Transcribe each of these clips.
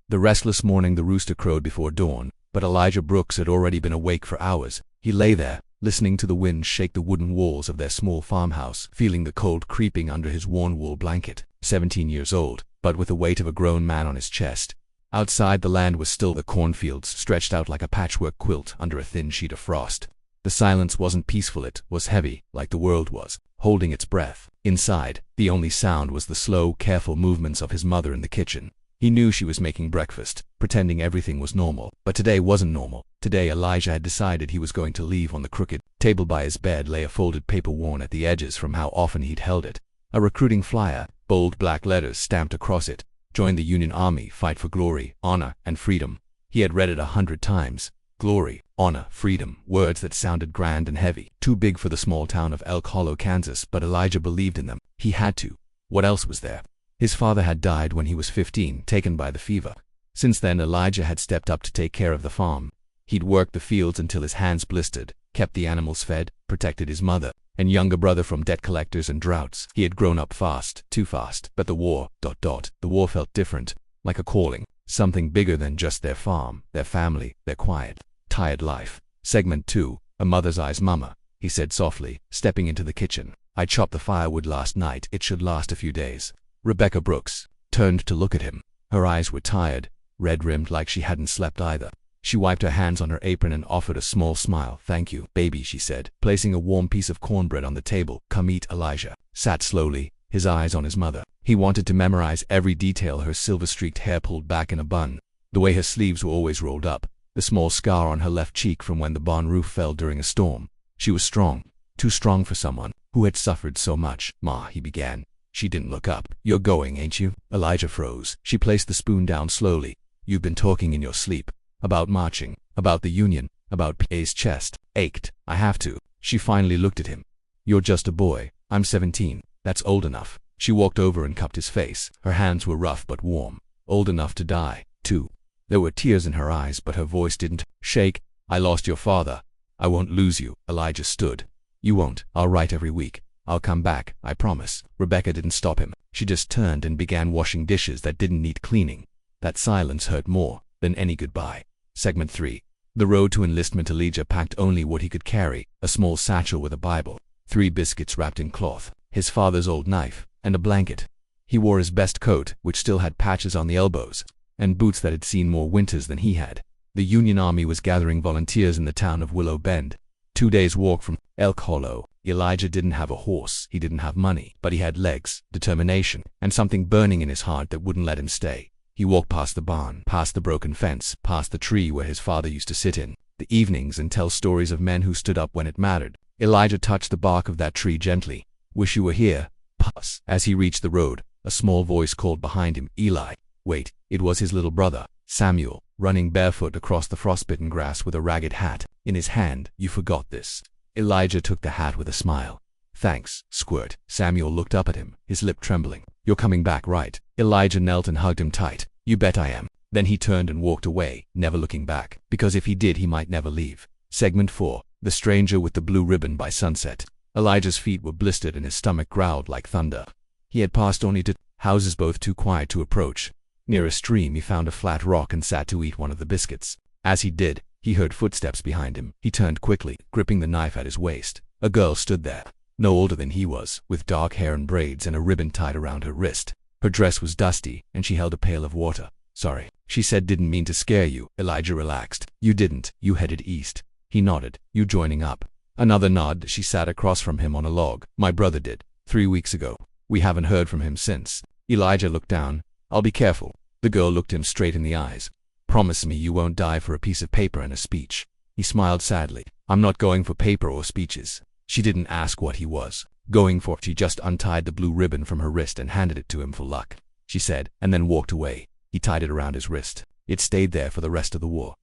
The restless morning the rooster crowed before dawn, but Elijah Brooks had already been awake for hours. He lay there, listening to the wind shake the wooden walls of their small farmhouse, feeling the cold creeping under his worn wool blanket. 17 years old, but with the weight of a grown man on his chest. Outside the land was still, the cornfields stretched out like a patchwork quilt under a thin sheet of frost. The silence wasn't peaceful, it was heavy, like the world was holding its breath. Inside, the only sound was the slow, careful movements of his mother in the kitchen. He knew she was making breakfast, pretending everything was normal. But today wasn't normal. Today Elijah had decided he was going to leave. On the crooked table by his bed lay a folded paper worn at the edges from how often he'd held it. A recruiting flyer, bold black letters stamped across it. Join the Union Army, fight for glory, honor, and freedom. He had read it 100 times. Glory, honor, freedom, words that sounded grand and heavy. Too big for the small town of Elk Hollow, Kansas, but Elijah believed in them. He had to. What else was there? His father had died when he was 15, taken by the fever. Since then Elijah had stepped up to take care of the farm. He'd worked the fields until his hands blistered, kept the animals fed, protected his mother and younger brother from debt collectors and droughts. He had grown up fast, too fast. But the war, the war felt different, like a calling, something bigger than just their farm, their family, their quiet, tired life. Segment 2, A Mother's Eyes. Mama, he said softly, stepping into the kitchen. I chopped the firewood last night. It should last a few days. Rebecca Brooks turned to look at him. Her eyes were tired, red-rimmed, like she hadn't slept either. She wiped her hands on her apron and offered a small smile. Thank you, baby, she said, placing a warm piece of cornbread on the table. Come eat. Elijah sat slowly, his eyes on his mother. He wanted to memorize every detail: her silver-streaked hair pulled back in a bun, the way her sleeves were always rolled up, the small scar on her left cheek from when the barn roof fell during a storm. She was strong, too strong for someone who had suffered so much. Ma, he began. She didn't look up. You're going, ain't you? Elijah froze. She placed the spoon down slowly. You've been talking in your sleep. About marching, about the Union, about PA's chest ached. I have to. She finally looked at him. You're just a boy. I'm 17. That's old enough. She walked over and cupped his face. Her hands were rough but warm. Old enough to die, too. There were tears in her eyes, but her voice didn't shake. I lost your father. I won't lose you. Elijah stood. You won't. I'll write every week. I'll come back, I promise. Rebecca didn't stop him. She just turned and began washing dishes that didn't need cleaning. That silence hurt more than any goodbye. Segment 3. The road to enlistment. Elijah packed only what he could carry: a small satchel with a Bible, 3 biscuits wrapped in cloth, his father's old knife, and a blanket. He wore his best coat, which still had patches on the elbows, and boots that had seen more winters than he had. The Union Army was gathering volunteers in the town of Willow Bend, 2 days' walk from Elk Hollow. Elijah didn't have a horse, he didn't have money, but he had legs, determination, and something burning in his heart that wouldn't let him stay. He walked past the barn, past the broken fence, past the tree where his father used to sit in the evenings and tell stories of men who stood up when it mattered. Elijah touched the bark of that tree gently. Wish you were here, Puss. As he reached the road, a small voice called behind him, Eli. Wait, it was his little brother, Samuel, running barefoot across the frostbitten grass with a ragged hat in his hand. You forgot this. Elijah took the hat with a smile. Thanks, Squirt. Samuel looked up at him, his lip trembling. You're coming back, right? Elijah knelt and hugged him tight. You bet I am. Then he turned and walked away, never looking back, because if he did he might never leave. Segment 4. The Stranger with the Blue Ribbon. By sunset, Elijah's feet were blistered and his stomach growled like thunder. He had passed only 2 houses, both too quiet to approach. Near a stream he found a flat rock and sat to eat one of the biscuits. As he did, he heard footsteps behind him. He turned quickly, gripping the knife at his waist. A girl stood there, no older than he was, with dark hair and braids and a ribbon tied around her wrist. Her dress was dusty, and she held a pail of water. Sorry, she said. Didn't mean to scare you. Elijah relaxed. You didn't. You headed east. He nodded. You joining up? Another nod. She sat across from him on a log. My brother did. 3 weeks ago. We haven't heard from him since. Elijah looked down. I'll be careful. The girl looked him straight in the eyes. Promise me you won't die for a piece of paper and a speech. He smiled sadly. I'm not going for paper or speeches. She didn't ask what he was going for. She just untied the blue ribbon from her wrist and handed it to him. For luck, she said, and then walked away. He tied it around his wrist. It stayed there for the rest of the war.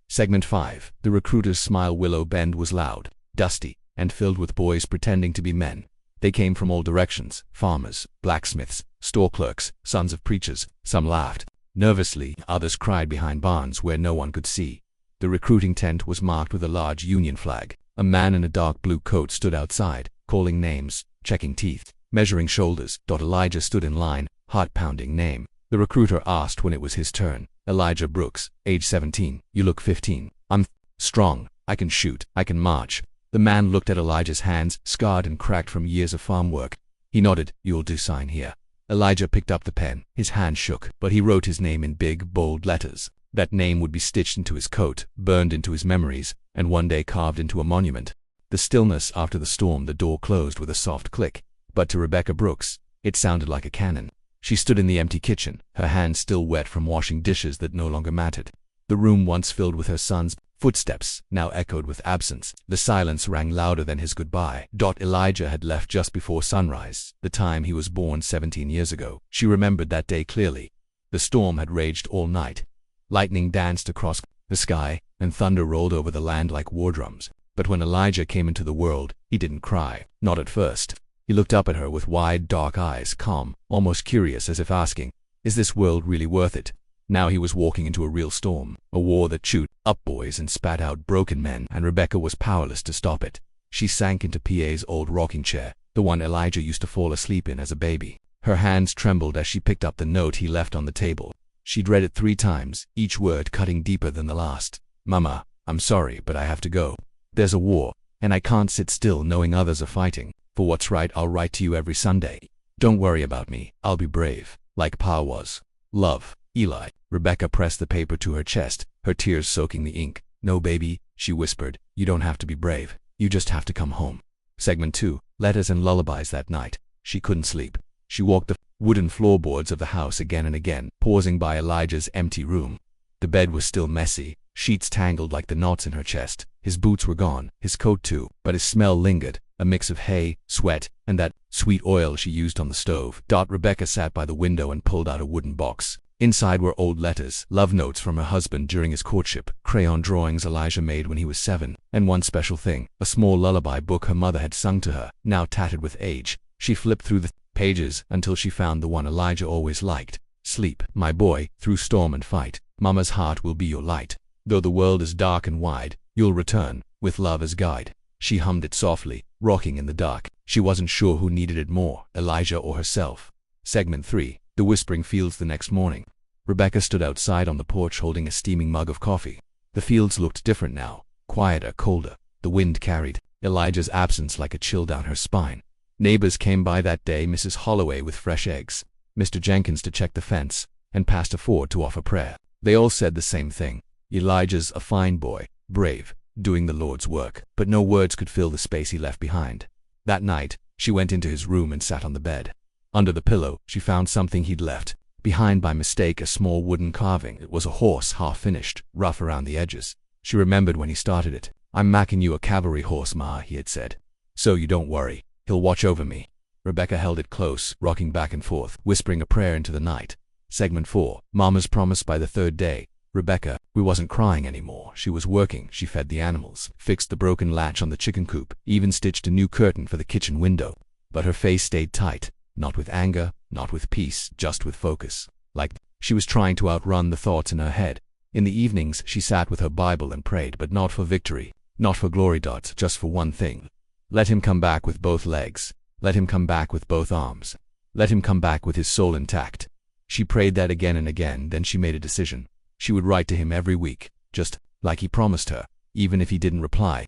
Segment 5. The recruiter's smile. Willow Bend was loud, dusty, and filled with boys pretending to be men. They came from all directions: farmers, blacksmiths, store clerks, sons of preachers. Some laughed nervously, others cried behind barns where no one could see. The recruiting tent was marked with a large Union flag. A man in a dark blue coat stood outside, calling names, checking teeth, measuring shoulders. Elijah stood in line, heart pounding. Name. The recruiter asked when it was his turn. Elijah Brooks, age 17. You look 15. I'm strong. I can shoot. I can march. The man looked at Elijah's hands, scarred and cracked from years of farm work. He nodded. You'll do sign here. Elijah picked up the pen. His hand shook, but he wrote his name in big, bold letters. That name would be stitched into his coat, burned into his memories, and one day carved into a monument. The stillness after the storm, the door closed with a soft click. But to Rebecca Brooks, it sounded like a cannon. She stood in the empty kitchen, her hands still wet from washing dishes that no longer mattered. The room once filled with her son's footsteps now echoed with absence. The silence rang louder than his goodbye. Elijah had left just before sunrise, the time he was born 17 years ago. She remembered that day clearly. The storm had raged all night. Lightning danced across the sky, and thunder rolled over the land like war drums. But when Elijah came into the world, he didn't cry, not at first. He looked up at her with wide, dark eyes, calm, almost curious, as if asking, is this world really worth it? Now he was walking into a real storm, a war that chewed up boys and spat out broken men, and Rebecca was powerless to stop it. She sank into PA's old rocking chair, the one Elijah used to fall asleep in as a baby. Her hands trembled as she picked up the note he left on the table. She'd read it 3 times, each word cutting deeper than the last. Mama, I'm sorry, but I have to go. There's a war, and I can't sit still knowing others are fighting. For what's right, I'll write to you every Sunday. Don't worry about me. I'll be brave, like Pa was. Love, Eli. Rebecca pressed the paper to her chest, her tears soaking the ink. No, baby, she whispered. You don't have to be brave. You just have to come home. Segment 2. Letters and lullabies. That night, she couldn't sleep. She walked the wooden floorboards of the house again and again, pausing by Elijah's empty room. The bed was still messy, sheets tangled like the knots in her chest. His boots were gone, his coat too, but his smell lingered, a mix of hay, sweat, and that sweet oil she used on the stove. Rebecca sat by the window and pulled out a wooden box. Inside were old letters, love notes from her husband during his courtship, crayon drawings Elijah made when he was 7, and one special thing, a small lullaby book her mother had sung to her, now tattered with age. She flipped through the pages until she found the one Elijah always liked. Sleep, my boy, through storm and fight. Mama's heart will be your light. Though the world is dark and wide, you'll return, with love as guide. She hummed it softly, rocking in the dark. She wasn't sure who needed it more, Elijah or herself. Segment 3. The Whispering Fields. The next morning, Rebecca stood outside on the porch holding a steaming mug of coffee. The fields looked different now, quieter, colder. The wind carried Elijah's absence like a chill down her spine. Neighbors came by that day, Mrs. Holloway with fresh eggs, Mr. Jenkins to check the fence, and Pastor Ford to offer prayer. They all said the same thing. Elijah's a fine boy, brave, doing the Lord's work. But no words could fill the space he left behind. That night, she went into his room and sat on the bed. Under the pillow, she found something he'd left behind by mistake, a small wooden carving. It was a horse, half-finished, rough around the edges. She remembered when he started it. I'm making you a cavalry horse, Ma, he had said. So you don't worry. He'll watch over me. Rebecca held it close, rocking back and forth, whispering a prayer into the night. Segment 4. Mama's promise. By the 3rd day, Rebecca, we wasn't crying anymore. She was working. She fed the animals, fixed the broken latch on the chicken coop, even stitched a new curtain for the kitchen window. But her face stayed tight, not with anger, not with peace, just with focus. Like she was trying to outrun the thoughts in her head. In the evenings, she sat with her Bible and prayed, but not for victory, not for glory, just for one thing. Let him come back with both legs. Let him come back with both arms. Let him come back with his soul intact. She prayed that again and again. Then she made a decision. She would write to him every week, just like he promised her, even if he didn't reply.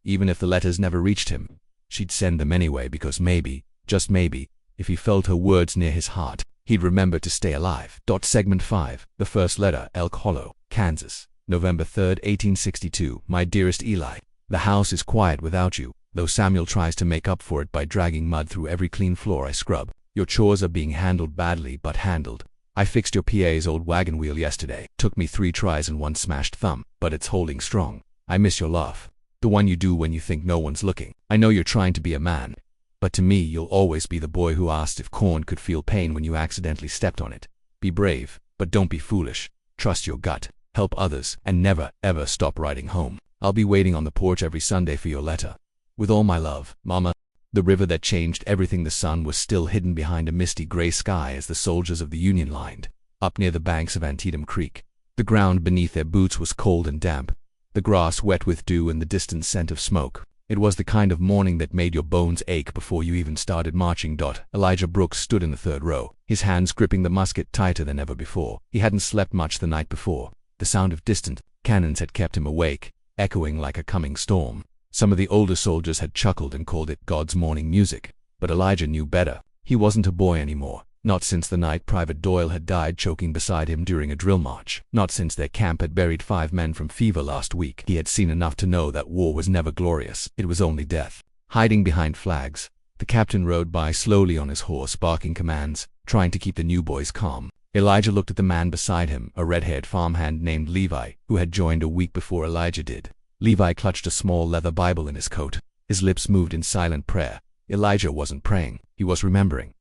Even if the letters never reached him, she'd send them anyway, because maybe, just maybe, if he felt her words near his heart, he'd remember to stay alive. Segment 5. The first letter. Elk Hollow, Kansas, November 3rd, 1862. My dearest Eli, the house is quiet without you, though Samuel tries to make up for it by dragging mud through every clean floor I scrub. Your chores are being handled badly, but handled. I fixed your PA's old wagon wheel yesterday. Took me 3 tries and 1 smashed thumb, but it's holding strong. I miss your laugh. The one you do when you think no one's looking. I know you're trying to be a man, but to me you'll always be the boy who asked if corn could feel pain when you accidentally stepped on it. Be brave, but don't be foolish. Trust your gut, help others, and never, ever stop writing home. I'll be waiting on the porch every Sunday for your letter. With all my love, Mama. The river that changed everything. The sun was still hidden behind a misty gray sky as the soldiers of the Union lined up near the banks of Antietam Creek. The ground beneath their boots was cold and damp, the grass wet with dew and the distant scent of smoke. It was the kind of morning that made your bones ache before you even started marching. Elijah Brooks stood in the third row, his hands gripping the musket tighter than ever before. He hadn't slept much the night before. The sound of distant cannons had kept him awake, echoing like a coming storm. Some of the older soldiers had chuckled and called it God's morning music. But Elijah knew better. He wasn't a boy anymore. Not since the night Private Doyle had died choking beside him during a drill march. Not since their camp had buried 5 men from fever last week. He had seen enough to know that war was never glorious. It was only death. Hiding behind flags, the captain rode by slowly on his horse, barking commands, trying to keep the new boys calm. Elijah looked at the man beside him, a red-haired farmhand named Levi, who had joined a week before Elijah did. Levi clutched a small leather Bible in his coat. His lips moved in silent prayer. Elijah wasn't praying. He was remembering.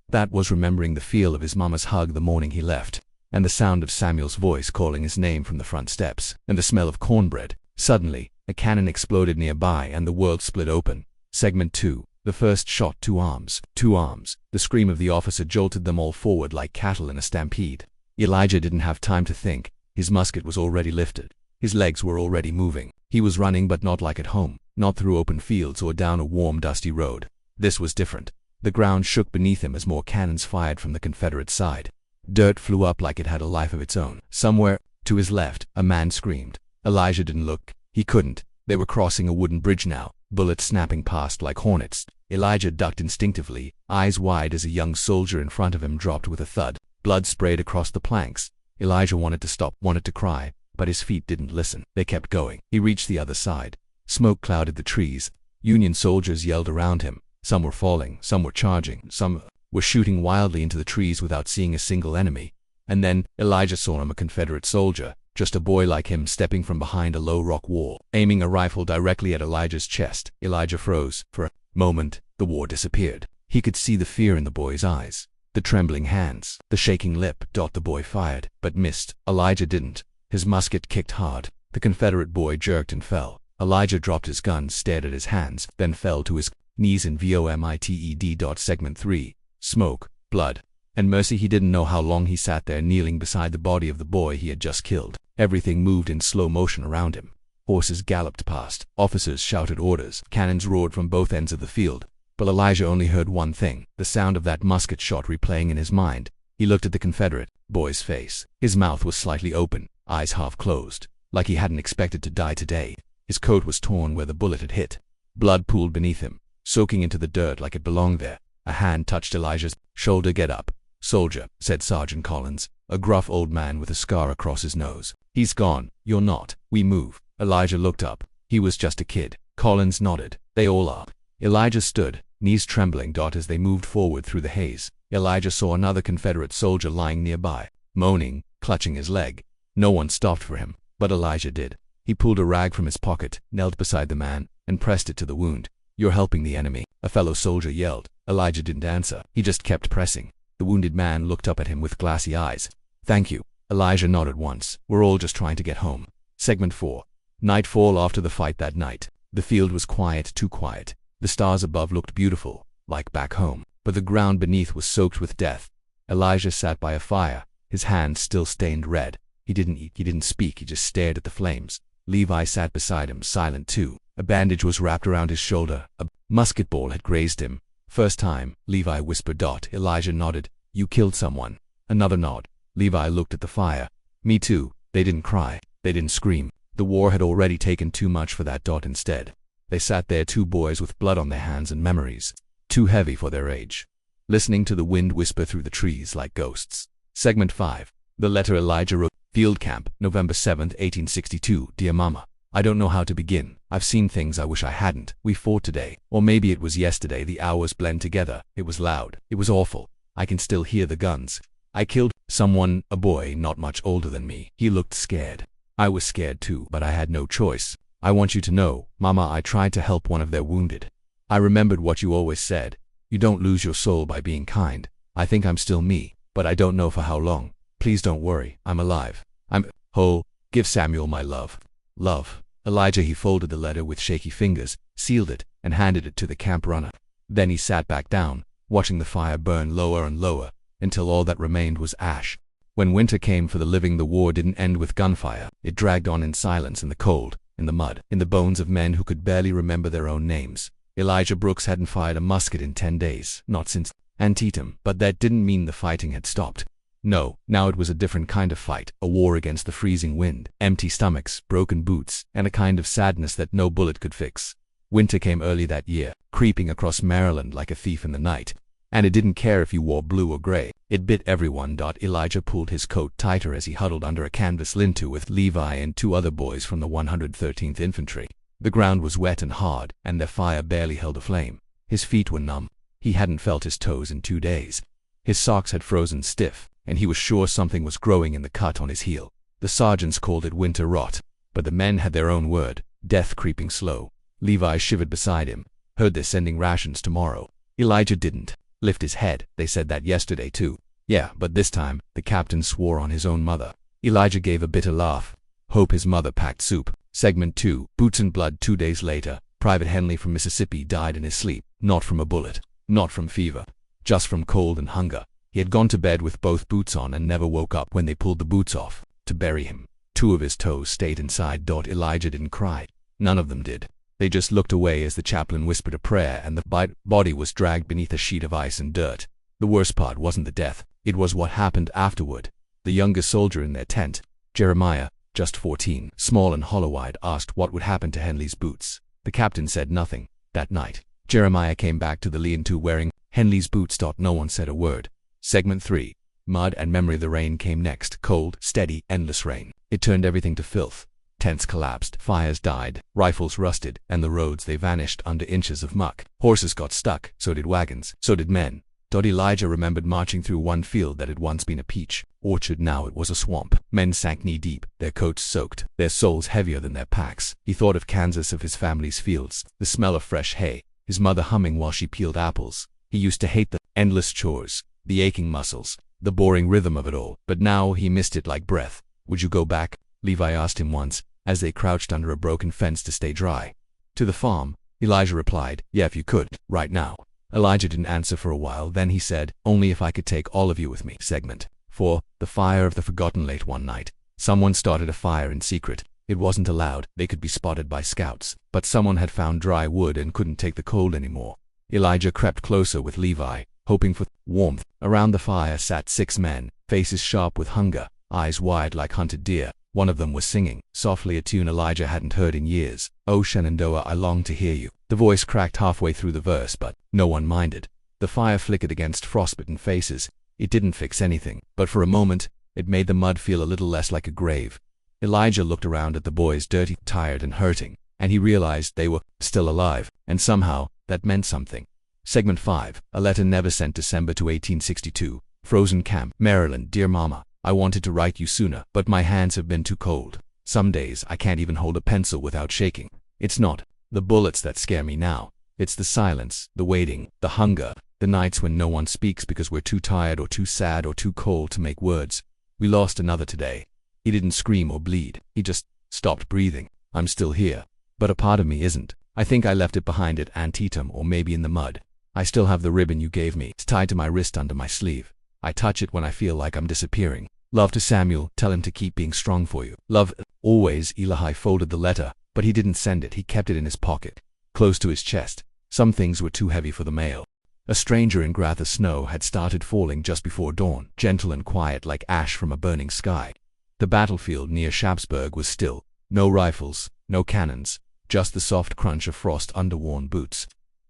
That was remembering the feel of his mama's hug the morning he left, and the sound of Samuel's voice calling his name from the front steps, and the smell of cornbread. Suddenly, a cannon exploded nearby and the world split open. Segment 2. The first shot, 2 arms. 2 arms. The scream of the officer jolted them all forward like cattle in a stampede. Elijah didn't have time to think. His musket was already lifted. His legs were already moving. He was running, but not like at home, not through open fields or down a warm, dusty road. This was different. The ground shook beneath him as more cannons fired from the Confederate side. Dirt flew up like it had a life of its own. Somewhere, to his left, a man screamed. Elijah didn't look. He couldn't. They were crossing a wooden bridge now, bullets snapping past like hornets. Elijah ducked instinctively, eyes wide as a young soldier in front of him dropped with a thud. Blood sprayed across the planks. Elijah wanted to stop, wanted to cry, but his feet didn't listen. They kept going. He reached the other side. Smoke clouded the trees. Union soldiers yelled around him. Some were falling, some were charging, some were shooting wildly into the trees without seeing a single enemy. And then, Elijah saw him, a Confederate soldier, just a boy like him, stepping from behind a low rock wall, aiming a rifle directly at Elijah's chest. Elijah froze. For a moment, the war disappeared. He could see the fear in the boy's eyes, the trembling hands, the shaking lip. The boy fired, but missed. Elijah didn't. His musket kicked hard. The Confederate boy jerked and fell. Elijah dropped his gun, stared at his hands, then fell to his knees in vomited. Segment 3. Smoke, blood, and mercy. He didn't know how long he sat there kneeling beside the body of the boy he had just killed. Everything moved in slow motion around him. Horses galloped past. Officers shouted orders. Cannons roared from both ends of the field. But Elijah only heard one thing, the sound of that musket shot replaying in his mind. He looked at the Confederate boy's face. His mouth was slightly open, eyes half closed, like he hadn't expected to die today. His coat was torn where the bullet had hit. Blood pooled beneath him, soaking into the dirt like it belonged there. A hand touched Elijah's shoulder. "Get up, soldier," said Sergeant Collins, a gruff old man with a scar across his nose. "He's gone. You're not. We move." Elijah looked up. He was just a kid. Collins nodded. "They all are." Elijah stood, knees trembling. As they moved forward through the haze, Elijah saw another Confederate soldier lying nearby, moaning, clutching his leg. No one stopped for him, but Elijah did. He pulled a rag from his pocket, knelt beside the man, and pressed it to the wound. "You're helping the enemy," a fellow soldier yelled. Elijah didn't answer. He just kept pressing. The wounded man looked up at him with glassy eyes. "Thank you." Elijah nodded once. "We're all just trying to get home." Segment 4. Nightfall. After the fight that night, the field was quiet, too quiet. The stars above looked beautiful, like back home, but the ground beneath was soaked with death. Elijah sat by a fire, his hands still stained red. He didn't eat, he didn't speak, he just stared at the flames. Levi sat beside him, silent too. A bandage was wrapped around his shoulder. A musket ball had grazed him. "First time," Levi whispered. Elijah nodded. "You killed someone." Another nod. Levi looked at the fire. "Me too." They didn't cry. They didn't scream. The war had already taken too much for that. Instead, they sat there, 2 boys with blood on their hands and memories, too heavy for their age, listening to the wind whisper through the trees like ghosts. Segment 5. The letter Elijah wrote. Field Camp, November 7, 1862. Dear Mama, I don't know how to begin. I've seen things I wish I hadn't. We fought today. Or maybe it was yesterday. The hours blend together. It was loud. It was awful. I can still hear the guns. I killed someone, a boy not much older than me. He looked scared. I was scared too, but I had no choice. I want you to know, Mama, I tried to help one of their wounded. I remembered what you always said. You don't lose your soul by being kind. I think I'm still me, but I don't know for how long. Please don't worry. I'm alive. I'm whole. Give Samuel my love. Love. Elijah. He folded the letter with shaky fingers, sealed it, and handed it to the camp runner. Then he sat back down, watching the fire burn lower and lower, until all that remained was ash. When winter came for the living, the war didn't end with gunfire. It dragged on in silence in the cold. in the mud, in the bones of men who could barely remember their own names. Elijah Brooks hadn't fired a musket in 10 days, not since Antietam, but that didn't mean the fighting had stopped. No, now it was a different kind of fight, a war against the freezing wind, empty stomachs, broken boots, and a kind of sadness that no bullet could fix. Winter came early that year, creeping across Maryland like a thief in the night. And it didn't care if you wore blue or gray. It bit everyone. Elijah pulled his coat tighter as he huddled under a canvas lean-to with Levi and 2 other boys from the 113th Infantry. The ground was wet and hard, and their fire barely held a flame. His feet were numb. He hadn't felt his toes in 2 days. His socks had frozen stiff, and he was sure something was growing in the cut on his heel. The sergeants called it winter rot, but the men had their own word, death creeping slow. Levi shivered beside him. Heard they're sending rations tomorrow. Elijah didn't lift his head. They said that yesterday too. Yeah, but this time, the captain swore on his own mother. Elijah gave a bitter laugh. Hope his mother packed soup. Segment 2, Boots and Blood. 2 days later, Private Henley from Mississippi died in his sleep. Not from a bullet. Not from fever. Just from cold and hunger. He had gone to bed with both boots on and never woke up when they pulled the boots off to bury him. 2 of his toes stayed inside. Elijah didn't cry. None of them did. They just looked away as the chaplain whispered a prayer and the body was dragged beneath a sheet of ice and dirt. The worst part wasn't the death. It was what happened afterward. The youngest soldier in their tent, Jeremiah, just 14, small and hollow-eyed, asked what would happen to Henley's boots. The captain said nothing. That night, Jeremiah came back to the lean-to wearing Henley's boots. No one said a word. Segment 3, Mud and Memory. The rain came next. Cold, steady, endless rain. It turned everything to filth. Tents collapsed, fires died, rifles rusted, and the roads they vanished under inches of muck. Horses got stuck, so did wagons, so did men. Elijah remembered marching through one field that had once been a peach orchard. Now it was a swamp. Men sank knee-deep, their coats soaked, their souls heavier than their packs. He thought of Kansas, of his family's fields, the smell of fresh hay, his mother humming while she peeled apples. He used to hate the endless chores, the aching muscles, the boring rhythm of it all, but now he missed it like breath. Would you go back? Levi asked him once, as they crouched under a broken fence to stay dry. To the farm, Elijah replied, yeah, if you could, right now. Elijah didn't answer for a while, then he said, only if I could take all of you with me. Segment 4, The Fire of the Forgotten. Late one night, someone started a fire in secret. It wasn't allowed, they could be spotted by scouts, but someone had found dry wood and couldn't take the cold anymore. Elijah crept closer with Levi, hoping for warmth. Around the fire sat 6 men, faces sharp with hunger, eyes wide like hunted deer. One of them was singing softly a tune Elijah hadn't heard in years. Oh Shenandoah, I long to hear you. The voice cracked halfway through the verse, but no one minded. The fire flickered against frostbitten faces. It didn't fix anything, but for a moment, it made the mud feel a little less like a grave. Elijah looked around at the boys, dirty, tired, and hurting, and he realized they were still alive, and somehow, that meant something. Segment 5, A Letter Never Sent. December to 1862, Frozen Camp, Maryland. Dear Mama, I wanted to write you sooner, but my hands have been too cold. Some days I can't even hold a pencil without shaking. It's not the bullets that scare me now. It's the silence, the waiting, the hunger, the nights when no one speaks because we're too tired or too sad or too cold to make words. We lost another today. He didn't scream or bleed. He just stopped breathing. I'm still here, but a part of me isn't. I think I left it behind at Antietam or maybe in the mud. I still have the ribbon you gave me. It's tied to my wrist under my sleeve. I touch it when I feel like I'm disappearing. Love to Samuel, tell him to keep being strong for you. Love, always. Eli folded the letter, but he didn't send it. He kept it in his pocket, close to his chest. Some things were too heavy for the mail. A stranger in Grath. The snow had started falling just before dawn, gentle and quiet like ash from a burning sky. The battlefield near Sharpsburg was still. No rifles, no cannons, just the soft crunch of frost under worn boots.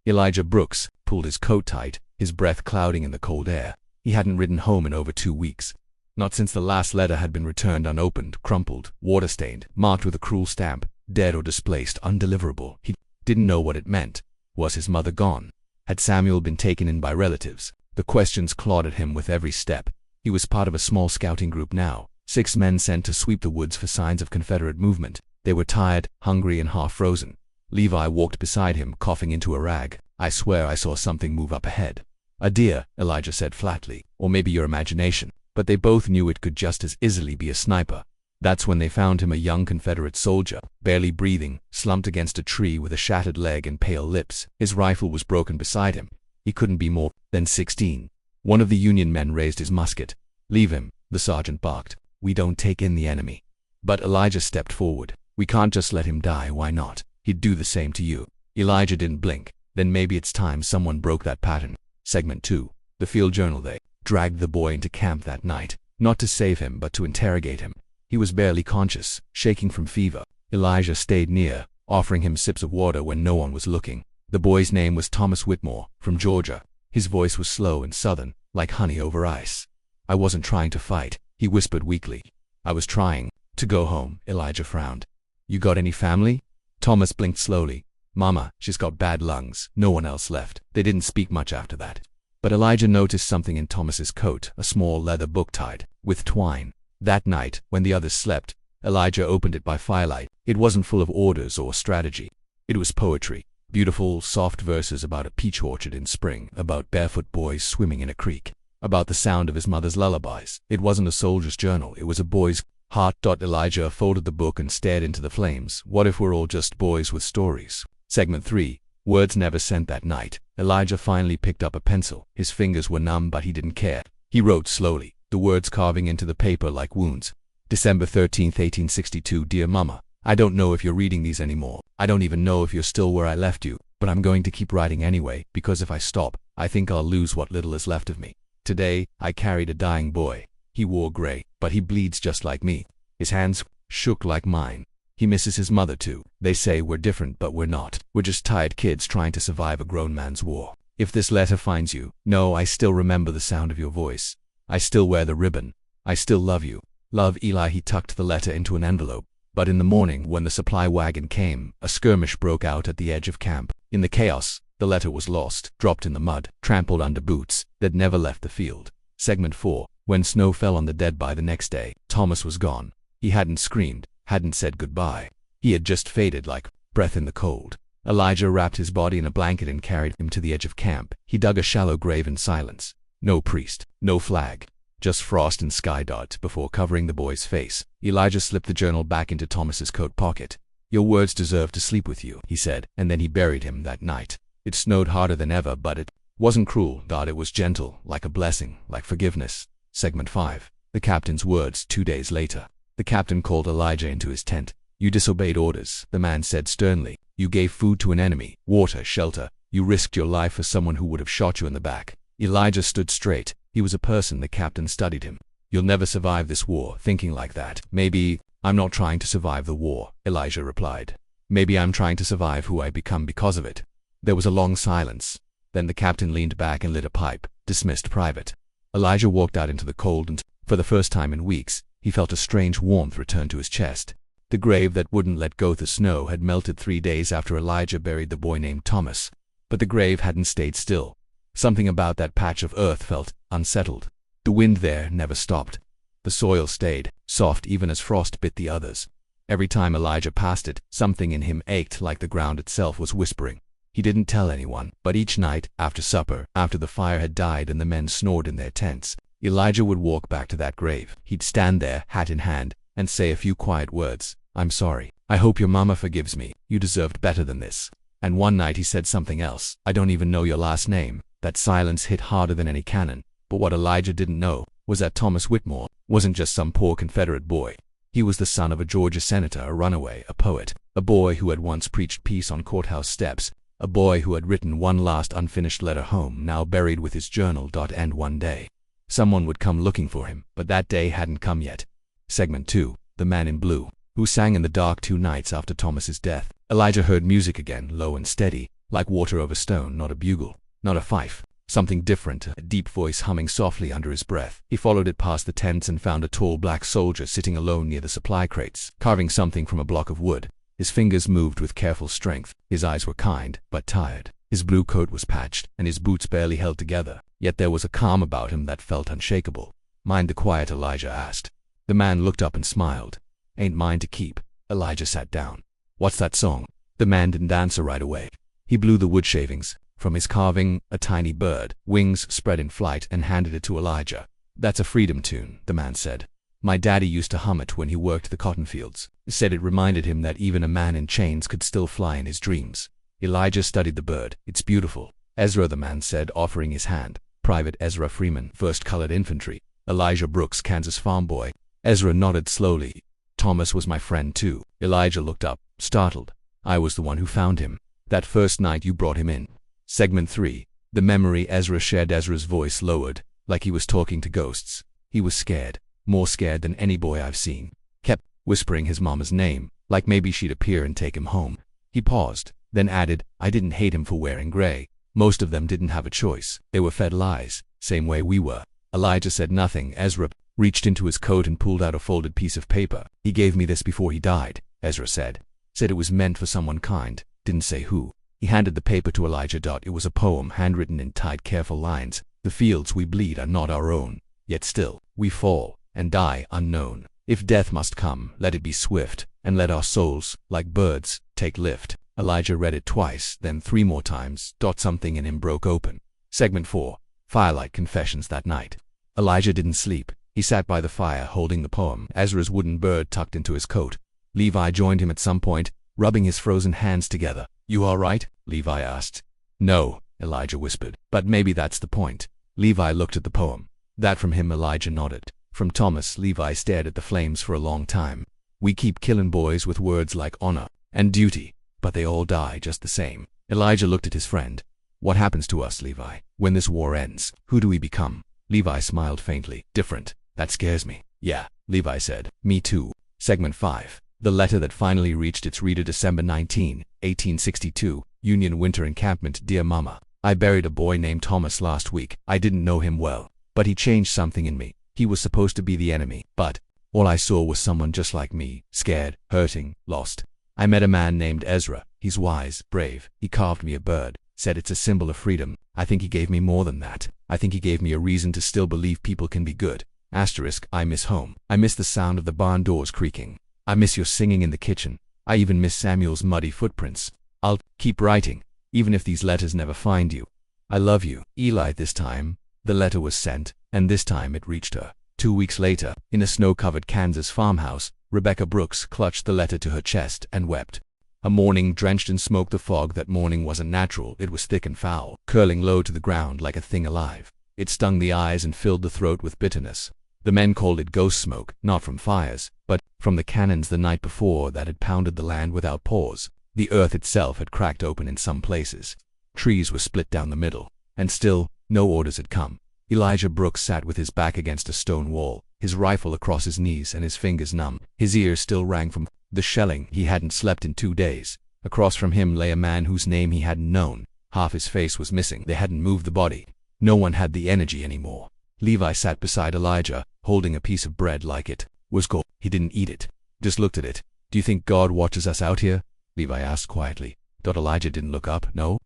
Elijah Brooks pulled his coat tight, his breath clouding in the cold air. He hadn't ridden home in over 2 weeks. Not since the last letter had been returned unopened, crumpled, water-stained, marked with a cruel stamp, dead or displaced, undeliverable. He didn't know what it meant. Was his mother gone? Had Samuel been taken in by relatives? The questions clawed at him with every step. He was part of a small scouting group now, 6 men sent to sweep the woods for signs of Confederate movement. They were tired, hungry, and half-frozen. Levi walked beside him, coughing into a rag. I swear I saw something move up ahead. A deer, Elijah said flatly, or maybe your imagination. But they both knew it could just as easily be a sniper. That's when they found him, a young Confederate soldier, barely breathing, slumped against a tree with a shattered leg and pale lips. His rifle was broken beside him. He couldn't be more than 16. One of the Union men raised his musket. Leave him, the sergeant barked. We don't take in the enemy. But Elijah stepped forward. We can't just let him die, why not? He'd do the same to you. Elijah didn't blink. Then maybe it's time someone broke that pattern. Segment 2. The field journal. They dragged the boy into camp that night, not to save him but to interrogate him. He was barely conscious, shaking from fever. Elijah stayed near, offering him sips of water when no one was looking. The boy's name was Thomas Whitmore, from Georgia. His voice was slow and southern, like honey over ice. I wasn't trying to fight, he whispered weakly. I was trying to go home. Elijah frowned. You got any family? Thomas blinked slowly. Mama, she's got bad lungs. No one else left. They didn't speak much after that. But Elijah noticed something in Thomas's coat, a small leather book tied with twine. That night, when the others slept, Elijah opened it by firelight. It wasn't full of orders or strategy. It was poetry. Beautiful, soft verses about a peach orchard in spring, about barefoot boys swimming in a creek, about the sound of his mother's lullabies. It wasn't a soldier's journal, it was a boy's heart. Elijah folded the book and stared into the flames. What if we're all just boys with stories? Segment 3. Words never sent. That night, Elijah finally picked up a pencil. His fingers were numb, but he didn't care. He wrote slowly, the words carving into the paper like wounds. December 13, 1862. Dear Mama, I don't know if you're reading these anymore. I don't even know if you're still where I left you, but I'm going to keep writing anyway, because if I stop, I think I'll lose what little is left of me. Today, I carried a dying boy. He wore gray, but he bleeds just like me. His hands shook like mine. He misses his mother too. They say we're different, but we're not. We're just tired kids trying to survive a grown man's war. If this letter finds you, know I still remember the sound of your voice. I still wear the ribbon. I still love you. Love, Eli. He tucked the letter into an envelope. But in the morning, when the supply wagon came, a skirmish broke out at the edge of camp. In the chaos, the letter was lost, dropped in the mud, trampled under boots that never left the field. Segment 4. When snow fell on the dead by the next day, Thomas was gone. He hadn't screamed, hadn't said goodbye. He had just faded like breath in the cold. Elijah wrapped his body in a blanket and carried him to the edge of camp. He dug a shallow grave in silence. No priest, no flag, just frost and sky. Before covering the boy's face, Elijah slipped the journal back into Thomas's coat pocket. Your words deserve to sleep with you, he said, and then he buried him that night. It snowed harder than ever, but it wasn't cruel. It was gentle, like a blessing, like forgiveness. Segment 5. The captain's words 2 days later. The captain called Elijah into his tent. You disobeyed orders, the man said sternly. You gave food to an enemy, water, shelter. You risked your life for someone who would have shot you in the back. Elijah stood straight. He was a person. The captain studied him. You'll never survive this war, thinking like that. Maybe I'm not trying to survive the war, Elijah replied. Maybe I'm trying to survive who I become because of it. There was a long silence. Then the captain leaned back and lit a pipe. Dismissed private. Elijah walked out into the cold and, for the first time in weeks, he felt a strange warmth return to his chest. The grave that wouldn't let go the snow had melted 3 days after Elijah buried the boy named Thomas. But the grave hadn't stayed still. Something about that patch of earth felt unsettled. The wind there never stopped. The soil stayed soft even as frost bit the others. Every time Elijah passed it, something in him ached like the ground itself was whispering. He didn't tell anyone, but each night, after supper, after the fire had died and the men snored in their tents, Elijah would walk back to that grave. He'd stand there, hat in hand, and say a few quiet words. I'm sorry. I hope your mama forgives me. You deserved better than this. And one night he said something else. I don't even know your last name. That silence hit harder than any cannon. But what Elijah didn't know was that Thomas Whitmore wasn't just some poor Confederate boy. He was the son of a Georgia senator, a runaway, a poet, a boy who had once preached peace on courthouse steps, a boy who had written one last unfinished letter home, now buried with his journal. And one day, someone would come looking for him, but that day hadn't come yet. Segment 2. The Man in Blue, who sang in the dark 2 nights after Thomas's death. Elijah heard music again, low and steady, like water over stone, not a bugle, not a fife. Something different, a deep voice humming softly under his breath. He followed it past the tents and found a tall black soldier sitting alone near the supply crates, carving something from a block of wood. His fingers moved with careful strength. His eyes were kind, but tired. His blue coat was patched, and his boots barely held together. Yet there was a calm about him that felt unshakable. Mind the quiet? Elijah asked. The man looked up and smiled. Ain't mine to keep. Elijah sat down. What's that song? The man didn't answer right away. He blew the wood shavings from his carving, a tiny bird, wings spread in flight, and handed it to Elijah. That's a freedom tune, the man said. My daddy used to hum it when he worked the cotton fields. He said it reminded him that even a man in chains could still fly in his dreams. Elijah studied the bird. It's beautiful. Ezra, the man said, offering his hand. Private Ezra Freeman, 1st Colored Infantry. Elijah Brooks, Kansas farm boy. Ezra nodded slowly. Thomas was my friend too. Elijah looked up, startled. I was the one who found him. That first night you brought him in. Segment 3. The memory Ezra shared. Ezra's voice lowered, like he was talking to ghosts. He was scared, more scared than any boy I've seen. Kept whispering his mama's name, like maybe she'd appear and take him home. He paused, then added, I didn't hate him for wearing gray. Most of them didn't have a choice. They were fed lies, same way we were. Elijah said nothing. Ezra reached into his coat and pulled out a folded piece of paper. He gave me this before he died, Ezra said. Said it was meant for someone kind. Didn't say who. He handed the paper to Elijah. It was a poem, handwritten in tight, careful lines. The fields we bleed are not our own. Yet still, we fall, and die unknown. If death must come, let it be swift, and let our souls, like birds, take lift. Elijah read it twice, then 3 more times. Something in him broke open. Segment 4. Firelight confessions. That night, Elijah didn't sleep. He sat by the fire, holding the poem, Ezra's wooden bird tucked into his coat. Levi joined him at some point, rubbing his frozen hands together. You all right? Levi asked. No, Elijah whispered. But maybe that's the point. Levi looked at the poem. That from him? Elijah nodded. From Thomas. Levi stared at the flames for a long time. We keep killing boys with words like honor and duty, but they all die just the same. Elijah looked at his friend. What happens to us, Levi, when this war ends? Who do we become? Levi smiled faintly. Different. That scares me. Yeah, Levi said. Me too. Segment 5. The letter that finally reached its reader. December 19, 1862, Union Winter Encampment. Dear Mama, I buried a boy named Thomas last week. I didn't know him well, but he changed something in me. He was supposed to be the enemy, but all I saw was someone just like me, scared, hurting, lost. I met a man named Ezra. He's wise, brave. He carved me a bird, said it's a symbol of freedom. I think he gave me more than that. I think he gave me a reason to still believe people can be good. Asterisk, I miss home. I miss the sound of the barn doors creaking. I miss your singing in the kitchen. I even miss Samuel's muddy footprints. I'll keep writing, even if these letters never find you. I love you, Eli. This time, the letter was sent, and this time it reached her. 2 weeks later, in a snow-covered Kansas farmhouse, Rebecca Brooks clutched the letter to her chest and wept. A morning drenched in smoke. The fog that morning wasn't natural. It was thick and foul, curling low to the ground like a thing alive. It stung the eyes and filled the throat with bitterness. The men called it ghost smoke, not from fires, but from the cannons the night before that had pounded the land without pause. The earth itself had cracked open in some places. Trees were split down the middle, and still, no orders had come. Elijah Brooks sat with his back against a stone wall, his rifle across his knees and his fingers numb. His ears still rang from the shelling. He hadn't slept in 2 days. Across from him lay a man whose name he hadn't known. Half his face was missing. They hadn't moved the body. No one had the energy anymore. Levi sat beside Elijah, holding a piece of bread like it was gold. He didn't eat it, just looked at it. Do you think God watches us out here? Levi asked quietly. Elijah didn't look up. No.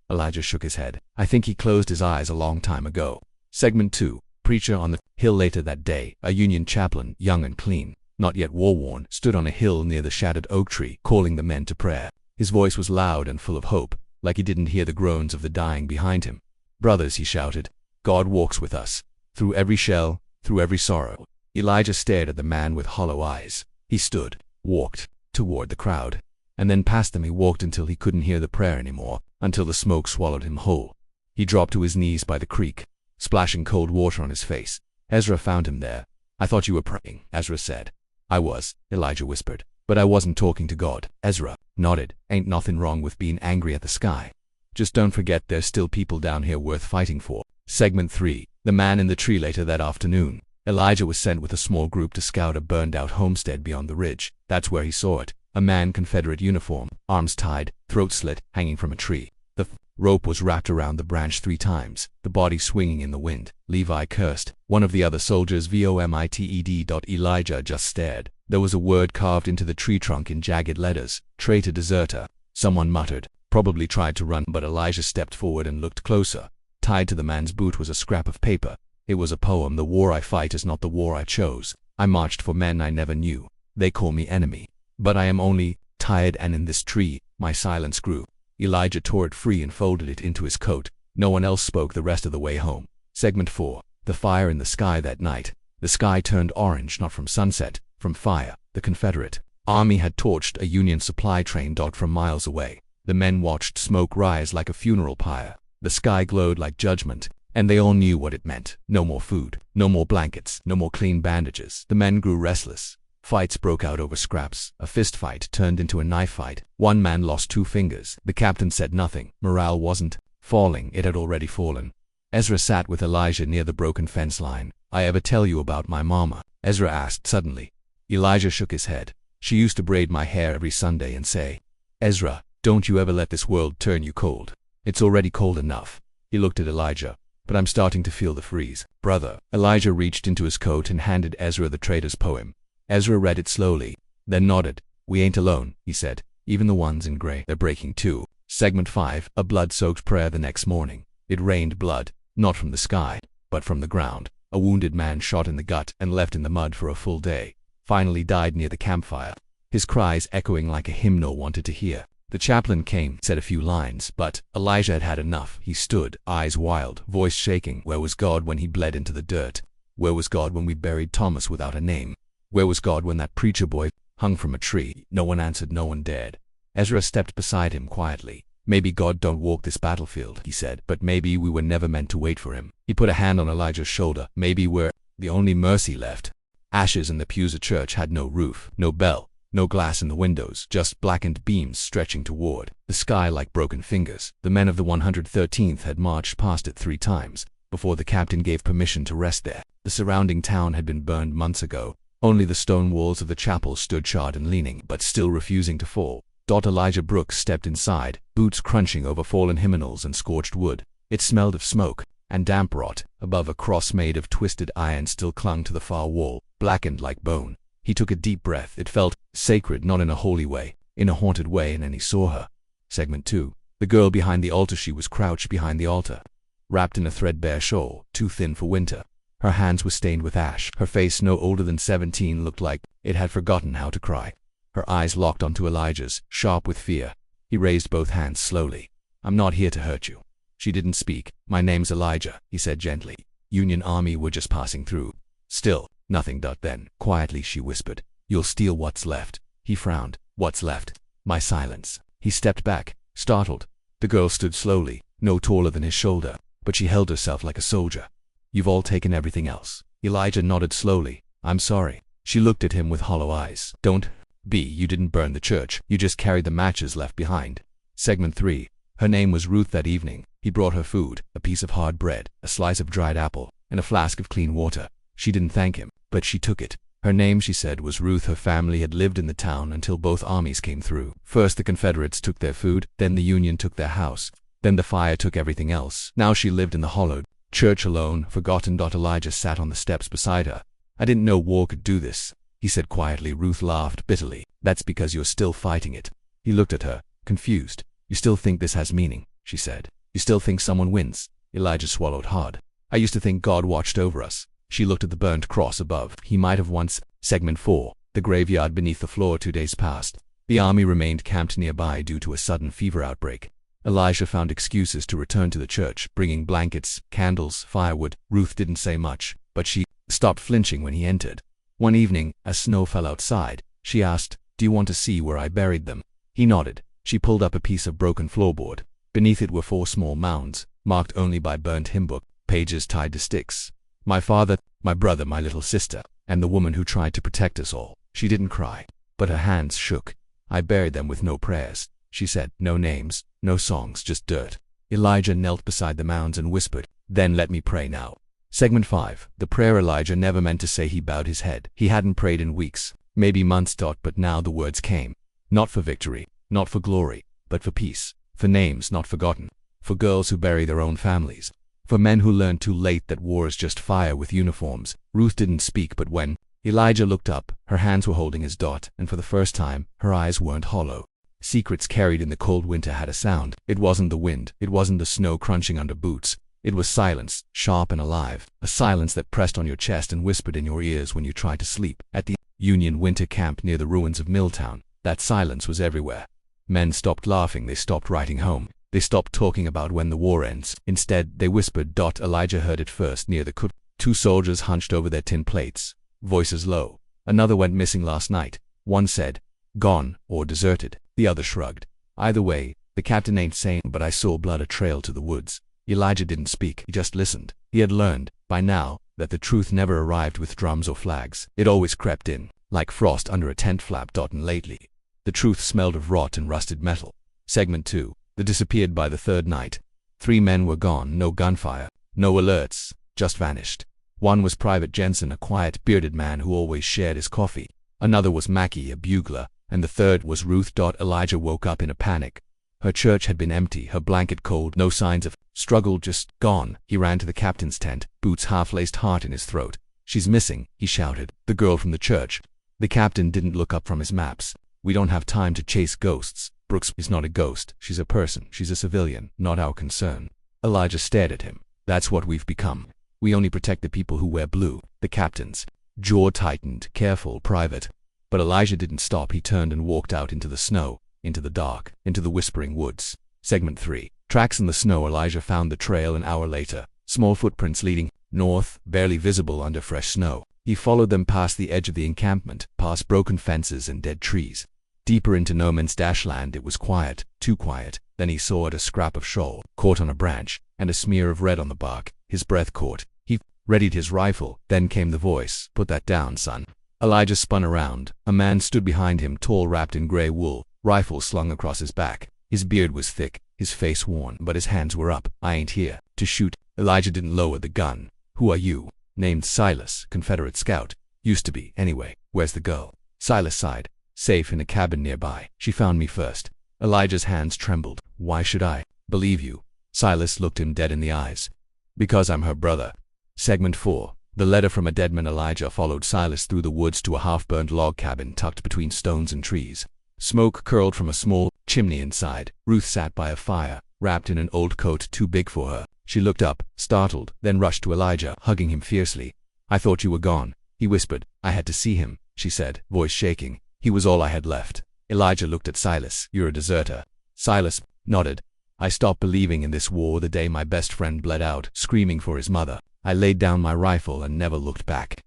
Elijah shook his head. I think he closed his eyes a long time ago. Segment 2. Preacher on the hill. Later that day, a Union chaplain, young and clean, not yet war-worn, stood on a hill near the shattered oak tree, calling the men to prayer. His voice was loud and full of hope, like he didn't hear the groans of the dying behind him. Brothers, he shouted, God walks with us, through every shell, through every sorrow. Elijah stared at the man with hollow eyes. He stood, walked, toward the crowd, and then past them. He walked until he couldn't hear the prayer anymore, until the smoke swallowed him whole. He dropped to his knees by the creek, splashing cold water on his face. Ezra found him there. I thought you were praying, Ezra said. I was, Elijah whispered, but I wasn't talking to God. Ezra nodded. Ain't nothing wrong with being angry at the sky. Just don't forget there's still people down here worth fighting for. Segment 3. The man in the tree. Later that afternoon, Elijah was sent with a small group to scout a burned-out homestead beyond the ridge. That's where he saw it. A man, Confederate uniform, arms tied, throat slit, hanging from a tree. The rope was wrapped around the branch 3 times, the body swinging in the wind. Levi cursed. One of the other soldiers vomited. Elijah just stared. There was a word carved into the tree trunk in jagged letters. Traitor, deserter. Someone muttered. Probably tried to run, but Elijah stepped forward and looked closer. Tied to the man's boot was a scrap of paper. It was a poem. The war I fight is not the war I chose. I marched for men I never knew. They call me enemy. But I am only tired, and in this tree, my silence grew. Elijah tore it free and folded it into his coat. No one else spoke the rest of the way home. Segment 4. The fire in the sky that night. The sky turned orange, not from sunset, from fire. The Confederate army had torched a Union supply train from miles away. The men watched smoke rise like a funeral pyre. The sky glowed like judgment, and they all knew what it meant. No more food, no more blankets, no more clean bandages. The men grew restless. Fights broke out over scraps. A fist fight turned into a knife fight. One man lost 2 fingers. The captain said nothing. Morale wasn't falling, it had already fallen. Ezra sat with Elijah near the broken fence line. "I ever tell you about my mama?" Ezra asked suddenly. Elijah shook his head. "She used to braid my hair every Sunday and say, 'Ezra, don't you ever let this world turn you cold. It's already cold enough.'" He looked at Elijah. "But I'm starting to feel the freeze, brother." Elijah reached into his coat and handed Ezra the trader's poem. Ezra read it slowly, then nodded. "We ain't alone," he said. "Even the ones in gray, they're breaking too." Segment 5, a blood-soaked prayer the next morning. It rained blood, not from the sky, but from the ground. A wounded man shot in the gut and left in the mud for a full day, finally died near the campfire. His cries echoing like a hymn no one wanted to hear. The chaplain came, said a few lines, but Elijah had had enough. He stood, eyes wild, voice shaking. Where was God when he bled into the dirt? Where was God when we buried Thomas without a name? Where was God when that preacher boy hung from a tree? No one answered, no one dared. Ezra stepped beside him quietly. "Maybe God don't walk this battlefield," he said, "but maybe we were never meant to wait for him." He put a hand on Elijah's shoulder. "Maybe we're the only mercy left." Ashes in the pews of church had no roof, no bell, no glass in the windows, just blackened beams stretching toward the sky like broken fingers. The men of the 113th had marched past it 3 times before the captain gave permission to rest there. The surrounding town had been burned months ago. Only the stone walls of the chapel stood charred and leaning, but still refusing to fall. Elijah Brooks stepped inside, boots crunching over fallen hymnals and scorched wood. It smelled of smoke and damp rot. Above, a cross made of twisted iron still clung to the far wall, blackened like bone. He took a deep breath. It felt sacred, not in a holy way, in a haunted way, and then he saw her. Segment 2. The girl behind the altar. She was crouched behind the altar, wrapped in a threadbare shawl, too thin for winter. Her hands were stained with ash. Her face, no older than 17, looked like it had forgotten how to cry. Her eyes locked onto Elijah's, sharp with fear. He raised both hands slowly. "I'm not here to hurt you." She didn't speak. "My name's Elijah," he said gently. "Union Army were just passing through." Still, nothing. Then, quietly she whispered, "You'll steal what's left." He frowned. "What's left?" "My silence." He stepped back, startled. The girl stood slowly, no taller than his shoulder, but she held herself like a soldier. "You've all taken everything else." Elijah nodded slowly. "I'm sorry." She looked at him with hollow eyes. "Don't be. You didn't burn the church. You just carried the matches left behind." Segment 3. Her name was Ruth. That evening, he brought her food, a piece of hard bread, a slice of dried apple, and a flask of clean water. She didn't thank him, but she took it. Her name, she said, was Ruth. Her family had lived in the town until both armies came through. First the Confederates took their food, then the Union took their house, then the fire took everything else. Now she lived in the hollowed church alone, forgotten. Elijah sat on the steps beside her. "I didn't know war could do this," he said quietly. Ruth laughed bitterly. "That's because you're still fighting it." He looked at her, confused. "You still think this has meaning?" she said. "You still think someone wins?" Elijah swallowed hard. "I used to think God watched over us." She looked at the burnt cross above. He might have once. Segment 4. The graveyard beneath the floor. 2 days passed. The army remained camped nearby due to a sudden fever outbreak. Elijah found excuses to return to the church, bringing blankets, candles, firewood. Ruth didn't say much, but she stopped flinching when he entered. One evening, as snow fell outside, she asked, "Do you want to see where I buried them?" He nodded. She pulled up a piece of broken floorboard. Beneath it were 4 small mounds, marked only by burnt hymn book, pages tied to sticks. "My father, my brother, my little sister, and the woman who tried to protect us all." She didn't cry, but her hands shook. "I buried them with no prayers," she said. "No names, no songs, just dirt." Elijah knelt beside the mounds and whispered, "Then let me pray now." Segment 5. The prayer. Elijah never meant to say. He bowed his head. He hadn't prayed in weeks, maybe months. But now the words came. Not for victory, not for glory, but for peace. For names not forgotten. For girls who bury their own families. For men who learned too late that war is just fire with uniforms. Ruth didn't speak, but when Elijah looked up, her hands were holding his dot, and for the first time, her eyes weren't hollow. Secrets carried in the cold winter had a sound. It wasn't the wind. It wasn't the snow crunching under boots. It was silence, sharp and alive. A silence that pressed on your chest and whispered in your ears when you tried to sleep. At the Union winter camp near the ruins of Milltown, that silence was everywhere. Men stopped laughing. They stopped writing home. They stopped talking about when the war ends. Instead, they whispered. Elijah heard it first near the cook. 2 soldiers hunched over their tin plates, voices low. "Another went missing last night." One said, "Gone, or deserted." The other shrugged. "Either way, the captain ain't saying, but I saw blood a trail to the woods." Elijah didn't speak. He just listened. He had learned, by now, that the truth never arrived with drums or flags. It always crept in, like frost under a tent flap. And lately, the truth smelled of rot and rusted metal. Segment 2. They disappeared by the third night. 3 men were gone, no gunfire, no alerts, just vanished. One was Private Jensen, a quiet, bearded man who always shared his coffee. Another was Mackie, a bugler, and the third was Ruth. Elijah woke up in a panic. Her church had been empty, her blanket cold, no signs of struggle, just gone. He ran to the captain's tent, boots half-laced, heart in his throat. "She's missing," he shouted. "The girl from the church." The captain didn't look up from his maps. "We don't have time to chase ghosts. Brooks is not a ghost. She's a person. She's a civilian, not our concern." Elijah stared at him. "That's what we've become. We only protect the people who wear blue." The captain's jaw tightened. "Careful, Private." But Elijah didn't stop. He turned and walked out into the snow, into the dark, into the whispering woods. Segment 3. Tracks in the snow. Elijah found the trail an hour later. Small footprints leading north, barely visible under fresh snow. He followed them past the edge of the encampment, past broken fences and dead trees. Deeper into no man's land. It was quiet, too quiet. Then he saw a scrap of shawl, caught on a branch, and a smear of red on the bark. His breath caught. He readied his rifle. Then came the voice. "Put that down, son." Elijah spun around. A man stood behind him, tall, wrapped in gray wool, rifle slung across his back. His beard was thick, his face worn, but his hands were up. "I ain't here to shoot." Elijah didn't lower the gun. "Who are you?" "Named Silas, Confederate scout. Used to be, anyway." "Where's the girl?" Silas sighed. "Safe in a cabin nearby. She found me first." Elijah's hands trembled. "Why should I believe you?" Silas looked him dead in the eyes. "Because I'm her brother." Segment 4. The letter from a dead man. Elijah followed Silas through the woods to a half-burned log cabin tucked between stones and trees. Smoke curled from a small chimney inside. Ruth sat by a fire, wrapped in an old coat too big for her. She looked up, startled, then rushed to Elijah, hugging him fiercely. "I thought you were gone," he whispered. "I had to see him," she said, voice shaking. "He was all I had left." Elijah looked at Silas. "You're a deserter." Silas nodded. "I stopped believing in this war the day my best friend bled out, screaming for his mother. I laid down my rifle and never looked back."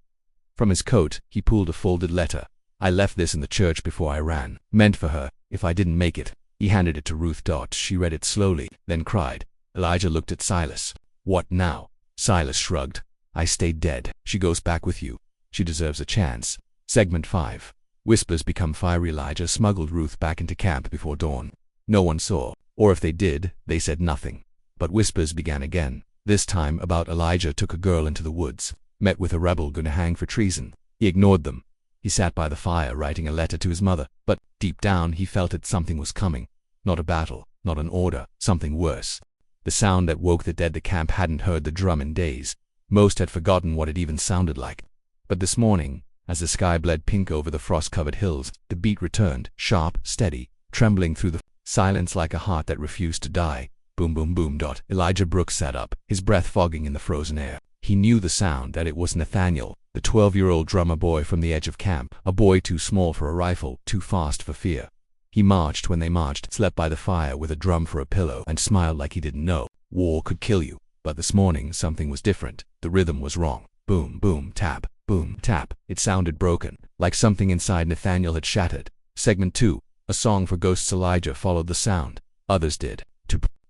From his coat, he pulled a folded letter. "I left this in the church before I ran. Meant for her, if I didn't make it." He handed it to Ruth. She read it slowly, then cried. Elijah looked at Silas. "What now?" Silas shrugged. "I stayed dead. She goes back with you. She deserves a chance." Segment 5. Whispers become fiery. Elijah smuggled Ruth back into camp before dawn. No one saw, or if they did, they said nothing. But whispers began again. This time about Elijah took a girl into the woods, met with a rebel gonna hang for treason. He ignored them. He sat by the fire writing a letter to his mother, but deep down he felt that something was coming. Not a battle, not an order, something worse. The sound that woke the dead. The camp hadn't heard the drum in days. Most had forgotten what it even sounded like. But this morning, as the sky bled pink over the frost-covered hills, the beat returned, sharp, steady, trembling through the silence like a heart that refused to die. Boom, boom, boom. Elijah Brooks sat up, his breath fogging in the frozen air. He knew the sound, that it was Nathaniel, the 12-year-old drummer boy from the edge of camp, a boy too small for a rifle, too fast for fear. He marched when they marched, slept by the fire with a drum for a pillow, and smiled like he didn't know. War could kill you. But this morning something was different. The rhythm was wrong. Boom, boom, tap, boom, tap. It sounded broken, like something inside Nathaniel had shattered. Segment 2. A song for ghosts. Elijah followed the sound. Others did.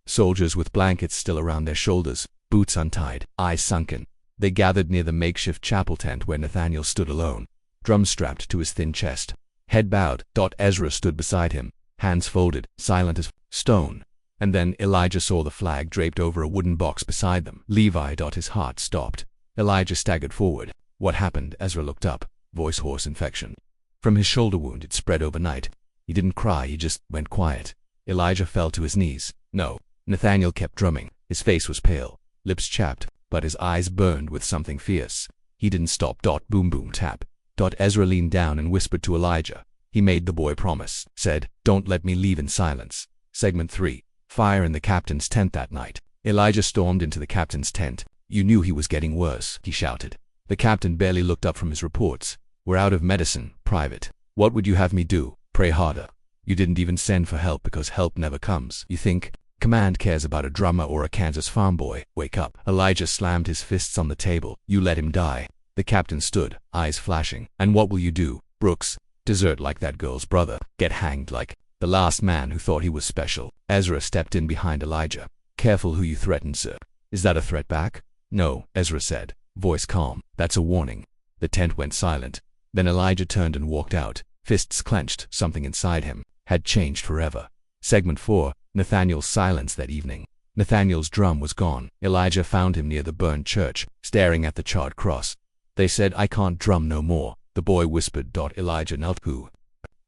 Soldiers with blankets still around their shoulders, boots untied, eyes sunken. They gathered near the makeshift chapel tent where Nathaniel stood alone, drums strapped to his thin chest. Head bowed. Ezra stood beside him, hands folded, silent as stone. And then Elijah saw the flag draped over a wooden box beside them. Levi. His heart stopped. Elijah staggered forward. "What happened?" Ezra looked up, voice hoarse. "Infection. From his shoulder wound. It spread overnight. He didn't cry, he just went quiet." Elijah fell to his knees. "No." Nathaniel kept drumming. His face was pale, lips chapped, but his eyes burned with something fierce. He didn't stop. Boom, boom, tap. Ezra leaned down and whispered to Elijah. He made the boy promise, said, "Don't let me leave in silence." Segment 3. Fire in the captain's tent that night. Elijah stormed into the captain's tent. "You knew he was getting worse," he shouted. The captain barely looked up from his reports. "We're out of medicine, Private." "What would you have me do? Pray harder." "You didn't even send for help because help never comes. You think command cares about a drummer or a Kansas farm boy? Wake up." Elijah slammed his fists on the table. "You let him die." The captain stood, eyes flashing. "And what will you do, Brooks? Desert like that girl's brother? Get hanged like the last man who thought he was special?" Ezra stepped in behind Elijah. "Careful who you threaten, sir." "Is that a threat back?" "No," Ezra said, voice calm. "That's a warning." The tent went silent. Then Elijah turned and walked out, fists clenched. Something inside him had changed forever. Segment 4. Nathaniel's silence that evening. Nathaniel's drum was gone. Elijah found him near the burned church, staring at the charred cross. "They said I can't drum no more," the boy whispered. Elijah knelt. "Who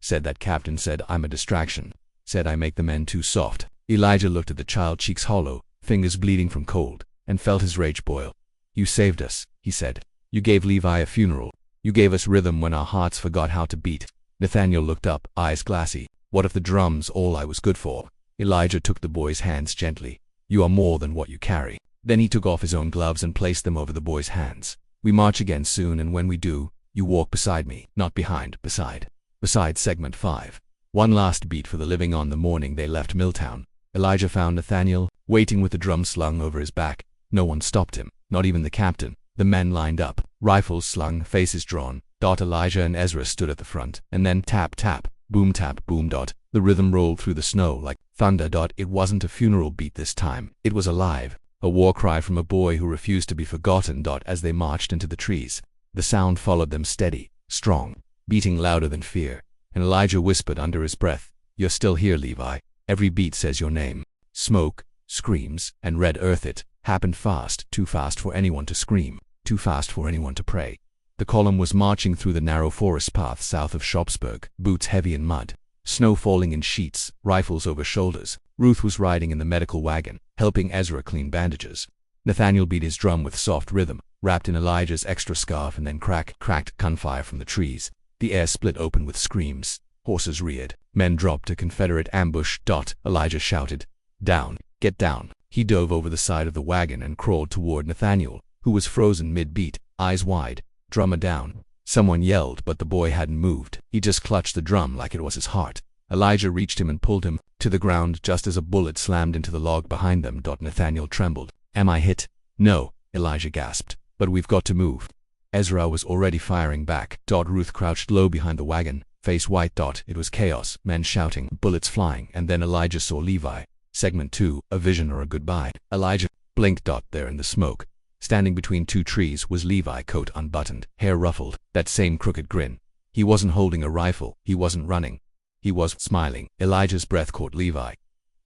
said that?" Captain said, "I'm a distraction. Said I make the men too soft." Elijah looked at the child, cheeks hollow, fingers bleeding from cold, and felt his rage boil. "You saved us," he said. "You gave Levi a funeral. You gave us rhythm when our hearts forgot how to beat." Nathaniel looked up, eyes glassy. "What if the drum's all I was good for?" Elijah took the boy's hands gently. "You are more than what you carry." Then he took off his own gloves and placed them over the boy's hands. "We march again soon, and when we do, you walk beside me, not behind, beside." Beside. Segment 5. One last beat for the living. On the morning they left Milltown, Elijah found Nathaniel waiting with the drum slung over his back. No one stopped him, not even the captain. The men lined up, rifles slung, faces drawn. Elijah and Ezra stood at the front, and then tap, tap, boom, tap, boom. The rhythm rolled through the snow like thunder. It wasn't a funeral beat this time. It was alive, a war cry from a boy who refused to be forgotten. As they marched into the trees, the sound followed them, steady, strong, beating louder than fear. And Elijah whispered under his breath, "You're still here, Levi. Every beat says your name." Smoke, screams, and red earth. It happened fast, too fast for anyone to scream, too fast for anyone to pray. The column was marching through the narrow forest path south of Shopsburg, boots heavy in mud, snow falling in sheets, rifles over shoulders. Ruth was riding in the medical wagon, helping Ezra clean bandages. Nathaniel beat his drum with soft rhythm, wrapped in Elijah's extra scarf, and then cracked gunfire from the trees. The air split open with screams. Horses reared. Men dropped. A Confederate ambush. Elijah shouted, "Down! Get down!" He dove over the side of the wagon and crawled toward Nathaniel, who was frozen mid-beat, eyes wide. "Drummer down!" Someone yelled, but the boy hadn't moved. He just clutched the drum like it was his heart. Elijah reached him and pulled him to the ground just as a bullet slammed into the log behind them. Nathaniel trembled. "Am I hit?" "No," Elijah gasped. "But we've got to move." Ezra was already firing back. Ruth crouched low behind the wagon, face white. It was chaos, men shouting, bullets flying, and then Elijah saw Levi. Segment 2. A vision or a goodbye. Elijah blinked. There in the smoke, standing between two trees, was Levi, coat unbuttoned, hair ruffled, that same crooked grin. He wasn't holding a rifle, he wasn't running. He was smiling. Elijah's breath caught Levi.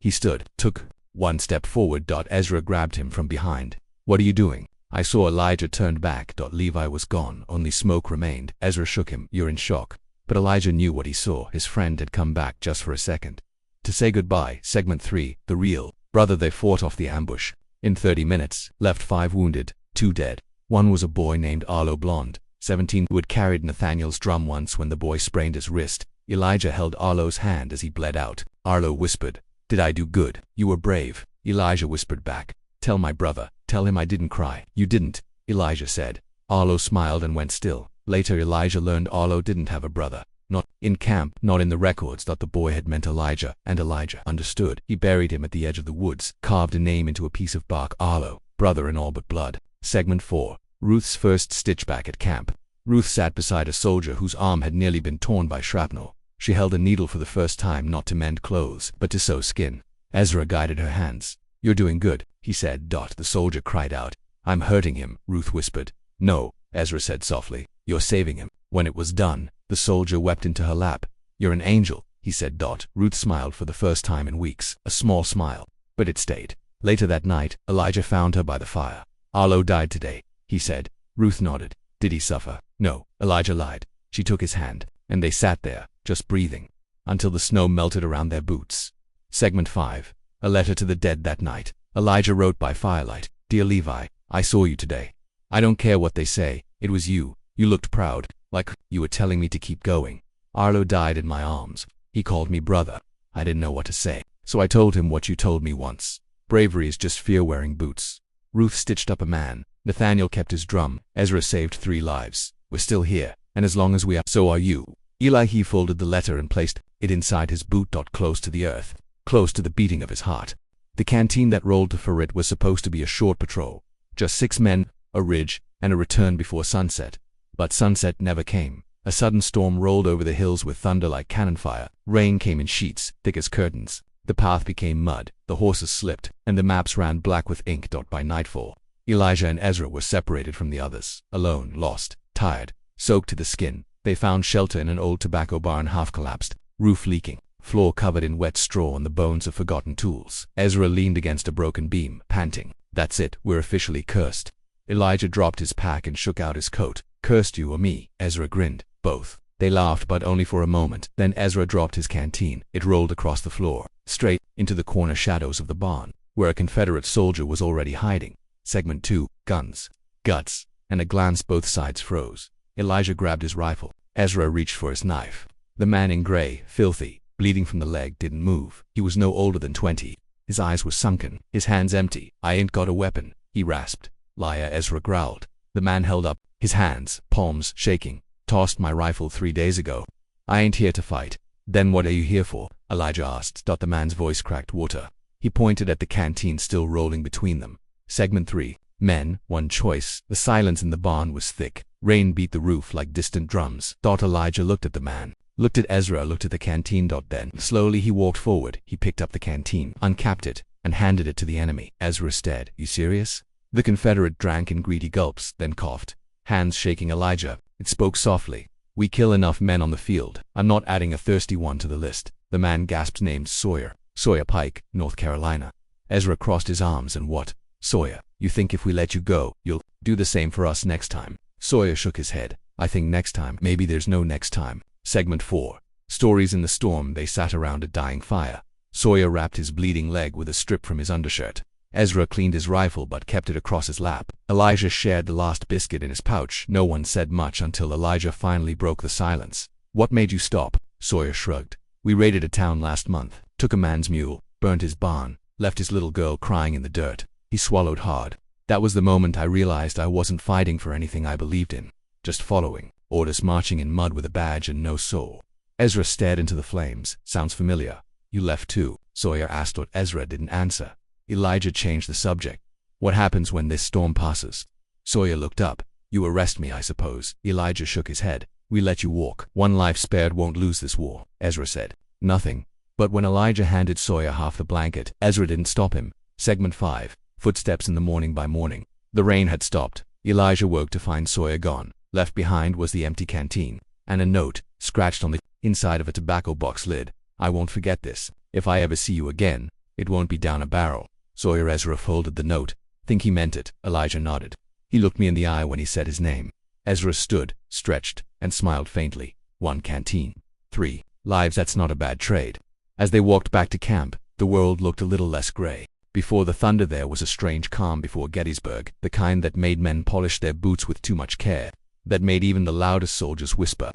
He stood, took one step forward. Ezra grabbed him from behind. "What are you doing?" I saw. Elijah turned back. Levi was gone, only smoke remained. Ezra shook him. "You're in shock." But Elijah knew what he saw. His friend had come back just for a second to say goodbye. Segment 3. The real brother. They fought off the ambush. In 30 minutes, left 5 wounded, 2 dead. One was a boy named Arlo, blonde, 17, who had carried Nathaniel's drum once when the boy sprained his wrist. Elijah held Arlo's hand as he bled out. Arlo whispered, "Did I do good? You were brave." Elijah whispered back, "Tell my brother. Tell him I didn't cry." "You didn't," Elijah said. Arlo smiled and went still. Later Elijah learned Arlo didn't have a brother. Not in camp, not in the records. The boy had meant Elijah, and Elijah understood. He buried him at the edge of the woods, carved a name into a piece of bark. Arlo, brother in all but blood. Segment 4. Ruth's first stitch back at camp. Ruth sat beside a soldier whose arm had nearly been torn by shrapnel. She held a needle for the first time, not to mend clothes, but to sew skin. Ezra guided her hands. "You're doing good," he said. The soldier cried out. "I'm hurting him," Ruth whispered. "No," Ezra said softly. "You're saving him." When it was done, the soldier wept into her lap. "You're an angel," he said. Ruth smiled for the first time in weeks, a small smile, but it stayed. Later that night, Elijah found her by the fire. "Arlo died today," he said. Ruth nodded. "Did he suffer?" "No," Elijah lied. She took his hand, and they sat there, just breathing, until the snow melted around their boots. Segment 5. A letter to the dead. That night, Elijah wrote by firelight, "Dear Levi, I saw you today. I don't care what they say, it was you. You looked proud, like you were telling me to keep going. Arlo died in my arms. He called me brother. I didn't know what to say, so I told him what you told me once. Bravery is just fear wearing boots." Ruth stitched up a man. Nathaniel kept his drum. Ezra saved 3 lives. We're still here, and as long as we are, so are you. He folded the letter and placed it inside his boot. Close to the earth, close to the beating of his heart. The canteen that rolled to Farit was supposed to be a short patrol. Just 6 men, a ridge, and a return before sunset. But sunset never came. A sudden storm rolled over the hills with thunder like cannon fire. Rain came in sheets, thick as curtains. The path became mud, the horses slipped, and the maps ran black with ink. By nightfall, Elijah and Ezra were separated from the others, alone, lost, tired, soaked to the skin. They found shelter in an old tobacco barn, half collapsed, roof leaking, floor covered in wet straw and the bones of forgotten tools. Ezra leaned against a broken beam, panting. That's it, we're officially cursed. Elijah dropped his pack and shook out his coat. Cursed you or me? Ezra grinned. Both. They laughed, but only for a moment. Then Ezra dropped his canteen. It rolled across the floor, straight into the corner shadows of the barn, where a Confederate soldier was already hiding. Segment 2. Guns. Guts. And a glance, both sides froze. Elijah grabbed his rifle. Ezra reached for his knife. The man in gray, filthy, bleeding from the leg, didn't move. He was no older than 20. His eyes were sunken, his hands empty. I ain't got a weapon, he rasped. Liar, Ezra growled. The man held up his hands, palms shaking. Tossed my rifle 3 days ago. I ain't here to fight. Then what are you here for? Elijah asked. The man's voice cracked water. He pointed at the canteen still rolling between them. Segment 3. Men, one choice. The silence in the barn was thick. Rain beat the roof like distant drums. Elijah looked at the man, looked at Ezra, looked at the canteen. Then, slowly he walked forward. He picked up the canteen, uncapped it, and handed it to the enemy. Ezra stared. You serious? The Confederate drank in greedy gulps, then coughed, hands shaking. Elijah, it spoke softly. We kill enough men on the field. I'm not adding a thirsty one to the list. The man gasped. Named Sawyer. Sawyer Pike, North Carolina. Ezra crossed his arms. And what? Sawyer, you think if we let you go, you'll do the same for us next time? Sawyer shook his head. I think next time. Maybe there's no next time. Segment 4. Stories in the storm. They sat around a dying fire. Sawyer wrapped his bleeding leg with a strip from his undershirt. Ezra cleaned his rifle but kept it across his lap. Elijah shared the last biscuit in his pouch. No one said much until Elijah finally broke the silence. What made you stop? Sawyer shrugged. We raided a town last month, took a man's mule, burned his barn, left his little girl crying in the dirt. He swallowed hard. That was the moment I realized I wasn't fighting for anything I believed in, just following orders, marching in mud with a badge and no soul. Ezra stared into the flames. Sounds familiar. You left too? Sawyer asked. Ezra didn't answer. Elijah changed the subject. What happens when this storm passes? Sawyer looked up. You arrest me, I suppose. Elijah shook his head. We let you walk. One life spared won't lose this war, Ezra said. Nothing. But when Elijah handed Sawyer half the blanket, Ezra didn't stop him. Segment 5. Footsteps in the morning. By morning, the rain had stopped. Elijah woke to find Sawyer gone. Left behind was the empty canteen, and a note, scratched on the inside of a tobacco box lid. I won't forget this. If I ever see you again, it won't be down a barrel. Sawyer. Ezra folded the note. Think he meant it? Elijah nodded. He looked me in the eye when he said his name. Ezra stood, stretched, and smiled faintly. 1 canteen. 3 lives. That's not a bad trade. As they walked back to camp, the world looked a little less gray. Before the thunder there was a strange calm before Gettysburg, the kind that made men polish their boots with too much care, that made even the loudest soldiers whisper,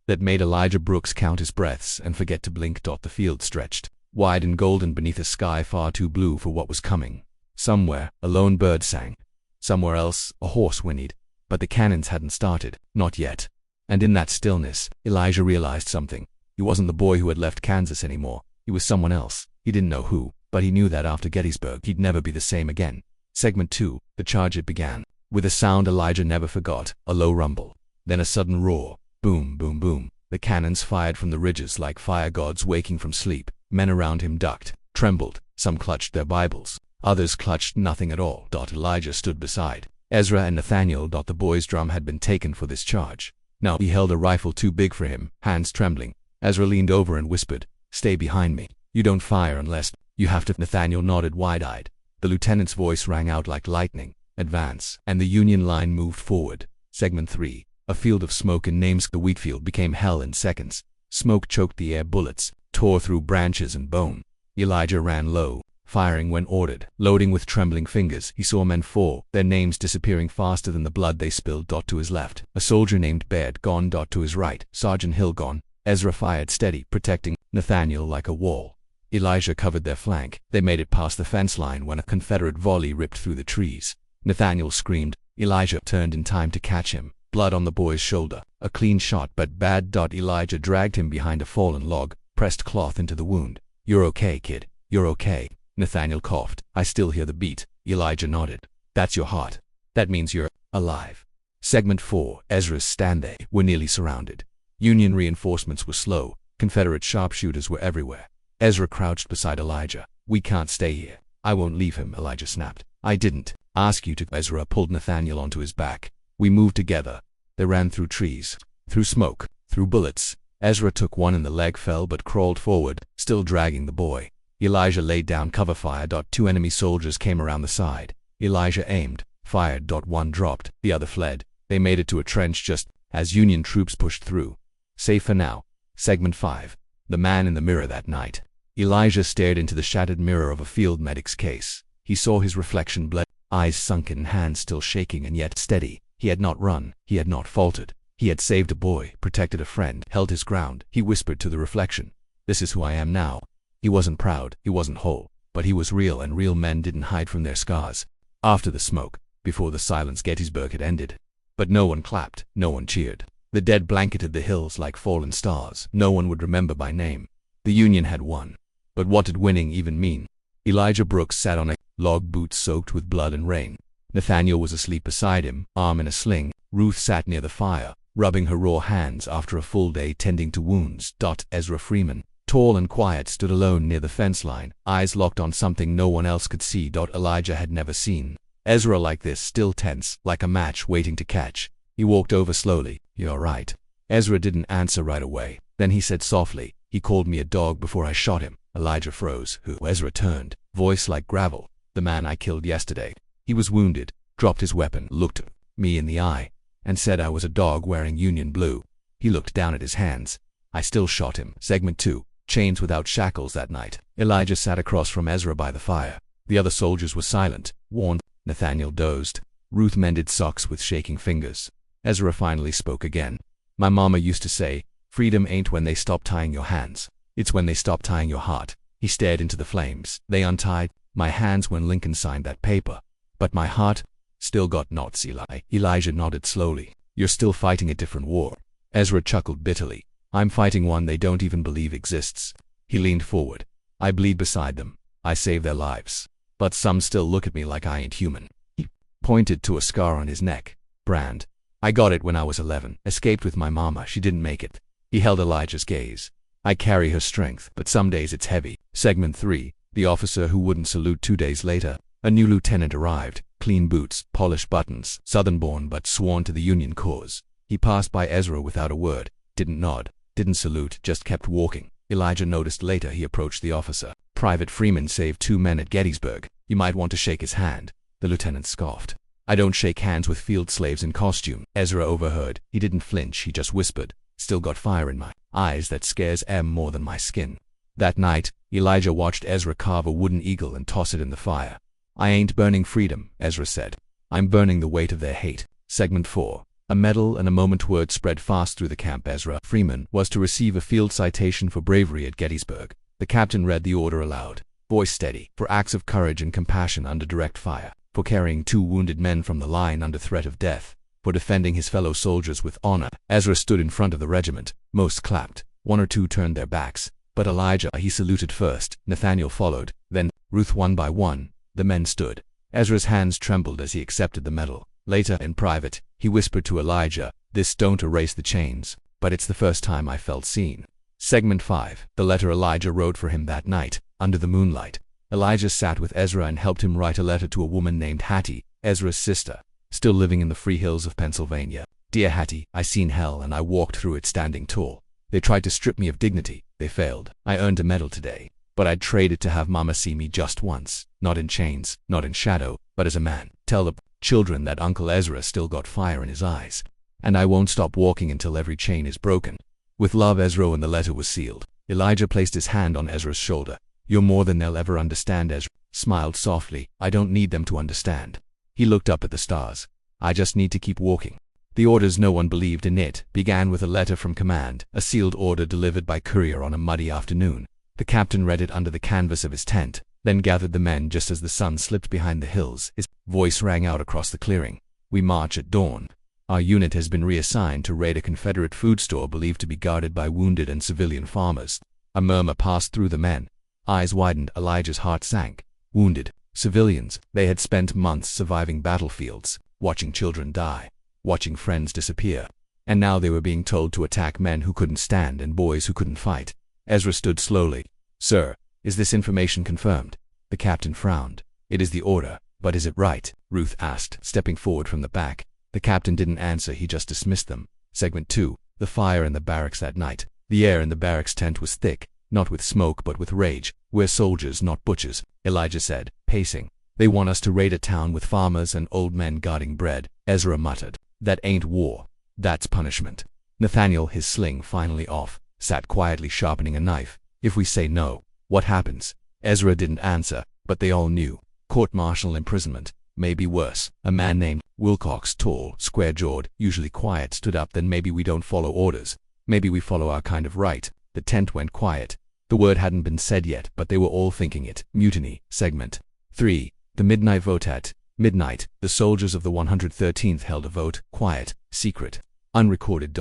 that made Elijah Brooks count his breaths and forget to blink. The field stretched, wide and golden beneath a sky far too blue for what was coming. Somewhere, a lone bird sang. Somewhere else, a horse whinnied. But the cannons hadn't started, not yet. And in that stillness, Elijah realized something. He wasn't the boy who had left Kansas anymore. He was someone else. He didn't know who, but he knew that after Gettysburg he'd never be the same again. Segment 2. The charge. It began. With a sound Elijah never forgot, a low rumble. Then a sudden roar. Boom, boom, boom. The cannons fired from the ridges like fire gods waking from sleep. Men around him ducked, trembled. Some clutched their Bibles. Others clutched nothing at all. Elijah stood beside Ezra and Nathaniel. The boy's drum had been taken for this charge. Now he held a rifle too big for him, hands trembling. Ezra leaned over and whispered, "Stay behind me. You don't fire unless you have to." Nathaniel nodded wide-eyed. The lieutenant's voice rang out like lightning. Advance. And the Union line moved forward. Segment 3. A field of smoke in names. The wheat field became hell in seconds. Smoke choked the air. Bullets tore through branches and bone. Elijah ran low, firing when ordered. Loading with trembling fingers, he saw men fall, their names disappearing faster than the blood they spilled. To his left, a soldier named Baird gone. To his right, Sergeant Hill gone. Ezra fired steady, protecting Nathaniel like a wall. Elijah covered their flank. They made it past the fence line when a Confederate volley ripped through the trees. Nathaniel screamed. Elijah turned in time to catch him. Blood on the boy's shoulder. A clean shot, but bad. Elijah dragged him behind a fallen log, pressed cloth into the wound. You're okay, kid. You're okay. Nathaniel coughed. I still hear the beat. Elijah nodded. That's your heart. That means you're alive. Segment 4. Ezra's stand. They were nearly surrounded. Union reinforcements were slow. Confederate sharpshooters were everywhere. Ezra crouched beside Elijah. We can't stay here. I won't leave him, Elijah snapped. I didn't ask you to. Ezra pulled Nathaniel onto his back. We moved together. They ran through trees, through smoke, through bullets. Ezra took one in the leg, fell but crawled forward, still dragging the boy. Elijah laid down cover fire. Two enemy soldiers came around the side. Elijah aimed, fired. One dropped, the other fled. They made it to a trench just as Union troops pushed through. Safe for now. Segment 5. The man in the mirror that night. Elijah stared into the shattered mirror of a field medic's case. He saw his reflection, bled, eyes sunken, hands still shaking and yet steady. He had not run. He had not faltered. He had saved a boy, protected a friend, held his ground. He whispered to the reflection, "This is who I am now." He wasn't proud, he wasn't whole, but he was real, and real men didn't hide from their scars. After the smoke, before the silence, Gettysburg had ended. But no one clapped, no one cheered. The dead blanketed the hills like fallen stars. No one would remember by name. The Union had won. But what did winning even mean? Elijah Brooks sat on a log, boots soaked with blood and rain. Nathaniel was asleep beside him, arm in a sling. Ruth sat near the fire, rubbing her raw hands after a full day tending to wounds. Ezra Freeman, tall and quiet, stood alone near the fence line, eyes locked on something no one else could see. Elijah had never seen Ezra like this, still tense, like a match waiting to catch. He walked over slowly. "You're right." Ezra didn't answer right away. Then he said softly, "He called me a dog before I shot him." Elijah froze. "Who?" Ezra turned, voice like gravel. "The man I killed yesterday. He was wounded, dropped his weapon, looked me in the eye, and said I was a dog wearing Union blue. He looked down at his hands. I still shot him." Segment 2. Chains without shackles. That night, Elijah sat across from Ezra by the fire. The other soldiers were silent, worn. Nathaniel dozed. Ruth mended socks with shaking fingers. Ezra finally spoke again. "My mama used to say, freedom ain't when they stop tying your hands. It's when they stop tying your heart." He stared into the flames. "They untied my hands when Lincoln signed that paper. But my heart still got knots." Elijah nodded slowly. "You're still fighting a different war." Ezra chuckled bitterly. "I'm fighting one they don't even believe exists." He leaned forward. "I bleed beside them. I save their lives. But some still look at me like I ain't human." He pointed to a scar on his neck. "Brand. I got it when I was 11. Escaped with my mama. She didn't make it." He held Elijah's gaze. "I carry her strength, but some days it's heavy." Segment 3. The officer who wouldn't salute. 2 days later, a new lieutenant arrived. Clean boots, polished buttons, Southern-born but sworn to the Union cause. He passed by Ezra without a word. Didn't nod, didn't salute, just kept walking. Elijah noticed later he approached the officer. "Private Freeman saved 2 men at Gettysburg. You might want to shake his hand." The lieutenant scoffed. "I don't shake hands with field slaves in costume." Ezra overheard. He didn't flinch, he just whispered, "Still got fire in my eyes that scares em more than my skin." That night, Elijah watched Ezra carve a wooden eagle and toss it in the fire. "I ain't burning freedom," Ezra said. "I'm burning the weight of their hate." Segment 4. A medal and a moment. Word spread fast through the camp. Ezra Freeman was to receive a field citation for bravery at Gettysburg. The captain read the order aloud, voice steady, "For acts of courage and compassion under direct fire, for carrying 2 wounded men from the line under threat of death, for defending his fellow soldiers with honor." Ezra stood in front of the regiment. Most clapped. 1 or 2 turned their backs. But Elijah, he saluted first. Nathaniel followed. Then, Ruth. One by one, the men stood. Ezra's hands trembled as he accepted the medal. Later, in private, he whispered to Elijah, "This don't erase the chains, but it's the first time I felt seen." Segment 5. The letter Elijah wrote for him that night, under the moonlight. Elijah sat with Ezra and helped him write a letter to a woman named Hattie, Ezra's sister, still living in the free hills of Pennsylvania. "Dear Hattie, I seen hell and I walked through it standing tall. They tried to strip me of dignity. They failed. I earned a medal today, but I'd trade it to have Mama see me just once, not in chains, not in shadow, but as a man. Tell the children that Uncle Ezra still got fire in his eyes, and I won't stop walking until every chain is broken. With love, Ezra." And the letter was sealed. Elijah placed his hand on Ezra's shoulder. "You're more than they'll ever understand." Ezra smiled softly. "I don't need them to understand." He looked up at the stars. "I just need to keep walking." The orders, no one believed in it, began with a letter from command, a sealed order delivered by courier on a muddy afternoon. The captain read it under the canvas of his tent, then gathered the men just as the sun slipped behind the hills. His voice rang out across the clearing. "We march at dawn. Our unit has been reassigned to raid a Confederate food store believed to be guarded by wounded and civilian farmers." A murmur passed through the men. Eyes widened. Elijah's heart sank. Wounded civilians. They had spent months surviving battlefields, watching children die, watching friends disappear. And now they were being told to attack men who couldn't stand and boys who couldn't fight. Ezra stood slowly. "Sir, is this information confirmed?" The captain frowned. "It is the order, but is it right?" Ruth asked, stepping forward from the back. The captain didn't answer, he just dismissed them. Segment 2. The fire in the barracks that night. The air in the barracks tent was thick, not with smoke but with rage. We're soldiers, not butchers, Elijah said, pacing. They want us to raid a town with farmers and old men guarding bread, Ezra muttered. That ain't war. That's punishment. Nathaniel, his sling finally off, sat quietly sharpening a knife. If we say no, what happens? Ezra didn't answer, but they all knew. Court-martial, imprisonment, maybe worse. A man named Wilcox, tall, square-jawed, usually quiet, stood up. Then maybe we don't follow orders. Maybe we follow our kind of right. The tent went quiet. The word hadn't been said yet, but they were all thinking it. Mutiny. Segment 3. The midnight vote. At midnight, the soldiers of the 113th held a vote, quiet, secret, unrecorded.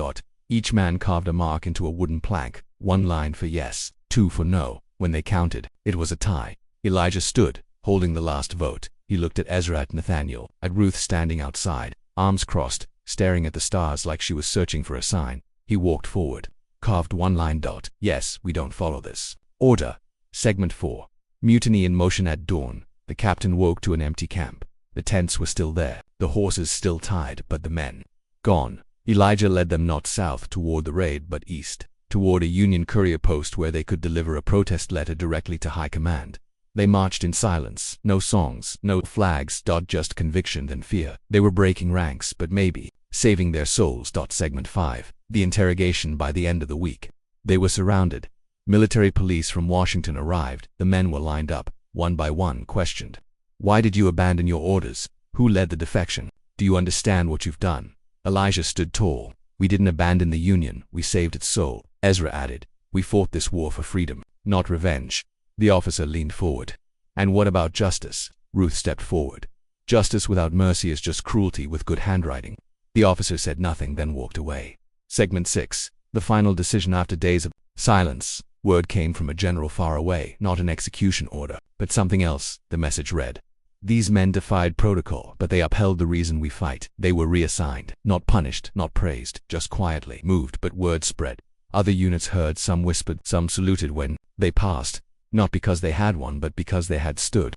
Each man carved a mark into a wooden plank, 1 line for yes, 2 for no. When they counted, it was a tie. Elijah stood, holding the last vote. He looked at Ezra, at Nathaniel, at Ruth standing outside, arms crossed, staring at the stars like she was searching for a sign. He walked forward, carved 1 line. Yes, we don't follow this. Order. Segment 4. Mutiny in motion. At dawn, the captain woke to an empty camp. The tents were still there, the horses still tied, but the men gone. Elijah led them not south toward the raid but east, toward a Union courier post where they could deliver a protest letter directly to high command. They marched in silence, no songs, no flags. Just conviction and fear. They were breaking ranks, but maybe saving their souls. Segment 5. The interrogation. By the end of the week, they were surrounded. Military police from Washington arrived. The men were lined up, one by one, questioned. Why did you abandon your orders? Who led the defection? Do you understand what you've done? Elijah stood tall. We didn't abandon the Union, we saved its soul. Ezra added, we fought this war for freedom, not revenge. The officer leaned forward. And what about justice? Ruth stepped forward. Justice without mercy is just cruelty with good handwriting. The officer said nothing, then walked away. Segment 6. The final decision. After days of silence, word came from a general far away, not an execution order, but something else. The message read, these men defied protocol, but they upheld the reason we fight. They were reassigned, not punished, not praised, just quietly moved. But word spread. Other units heard, some whispered, some saluted when they passed, not because they had won, but because they had stood.